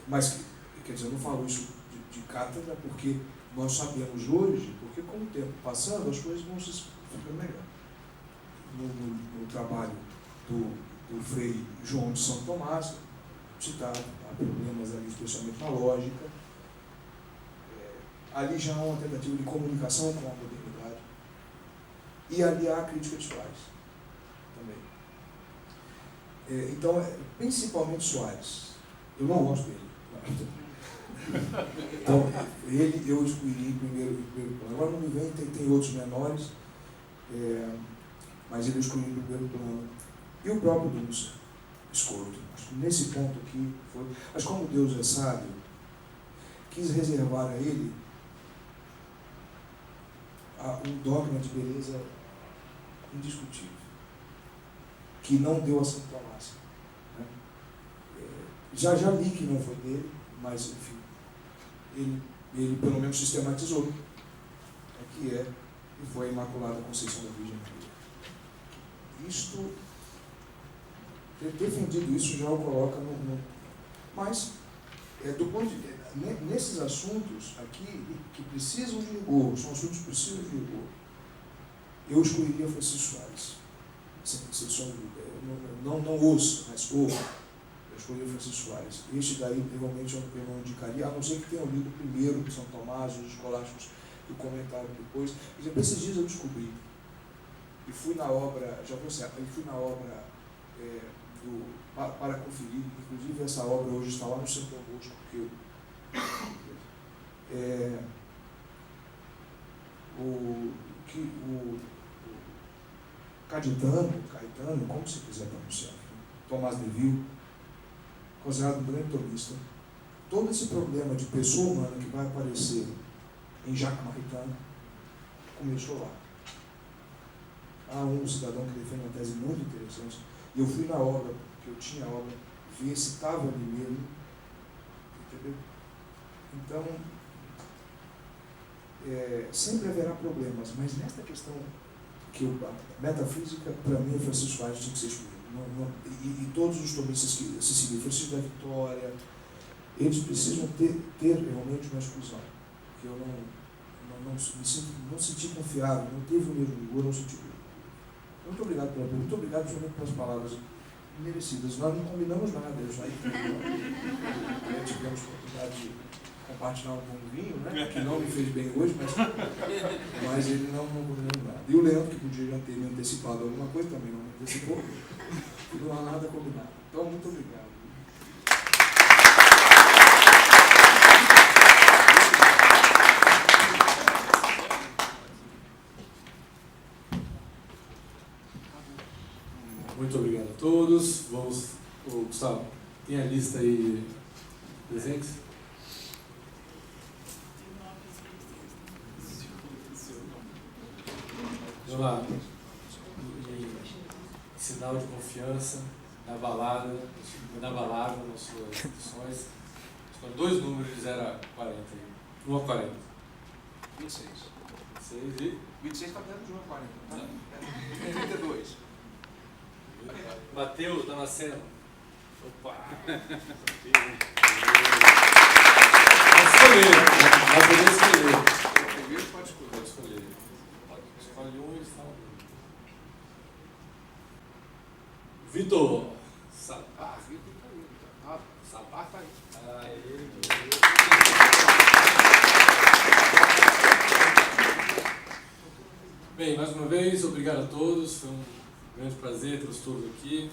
mas quer dizer, eu não falo isso de cátedra, porque nós sabemos hoje, porque com o tempo passando, as coisas vão se ficando melhor. No trabalho do Frei João de São Tomás, citado, há problemas ali, especialmente na lógica. ali já há uma tentativa de comunicação com a modernidade. E ali há a crítica de Soares também. Então, principalmente Soares. Eu não gosto dele. Então, ele eu escolhi em primeiro plano. Agora não me vem, tem outros menores, mas ele eu escolhi em primeiro plano. E o próprio Duns Scoto. Acho que nesse ponto aqui foi. Mas como Deus é sábio, quis reservar a ele um dogma de beleza indiscutível, que não deu a Santo Tomás. Né? Já li que não foi dele, mas enfim, ele pelo menos sistematizou, que e foi a Imaculada Conceição da Virgem Maria. Isto, ter defendido isso já o coloca mas, do ponto de nesses assuntos aqui, que precisam de rigor, são assuntos que precisam de rigor, eu escolheria Francisco Soares. Não os, mas o. Eu escolheria Francisco Soares. Este daí, realmente, eu não indicaria, a não ser que tenham lido o primeiro de São Tomás, os escolásticos que comentaram depois. Por exemplo, esses dias eu descobri, e fui na obra, já vou certo, e fui na obra para conferir, inclusive essa obra hoje está lá no Centro Augusto, porque o Caetano, como se quiser pronunciar, Tomás de Ville, considerado um grande tomista, todo esse problema de pessoa humana que vai aparecer em Jacques Maritain começou lá. Há um cidadão que defende uma tese muito interessante, e eu fui na obra, porque eu tinha a obra, ver se estava ali mesmo, entendeu? Então, sempre haverá problemas, mas nesta questão que a metafísica, para mim, Francisco Soares tinha que ser excluído. E todos os tomistas que se seguiram, Francisco da Vitória, eles precisam ter realmente uma exclusão. Porque eu não senti confiável, não teve o mesmo rigor, não senti. Muito obrigado pela pergunta, muito obrigado principalmente pelas palavras merecidas. Nós não combinamos nada, eu já tivemos a oportunidade de compartilhar um bom vinho, né? Que não me fez bem hoje, mas ele não combinou nada. E o Leandro, que podia já ter me antecipado alguma coisa, também não me antecipou. Não há nada combinado. Então, muito obrigado. Muito obrigado a todos. Gustavo, tem a lista aí presente? Vamos lá. Em sinal de confiança, inabalável nas suas instituições. Escolhe 2 números de 0 a 40. 1 a 40. 26. 26 e? 26 está dentro de 1 a 40, tá? 32. Mateus Damasceno. Opa! Pode escolher. Vai poder escolher. Pode escolher. Escolhe um e fala. Vitor. Vitor tá aí. Sabá tá aí. Bem, mais uma vez, obrigado a todos. Foi um grande prazer tê-los todos aqui.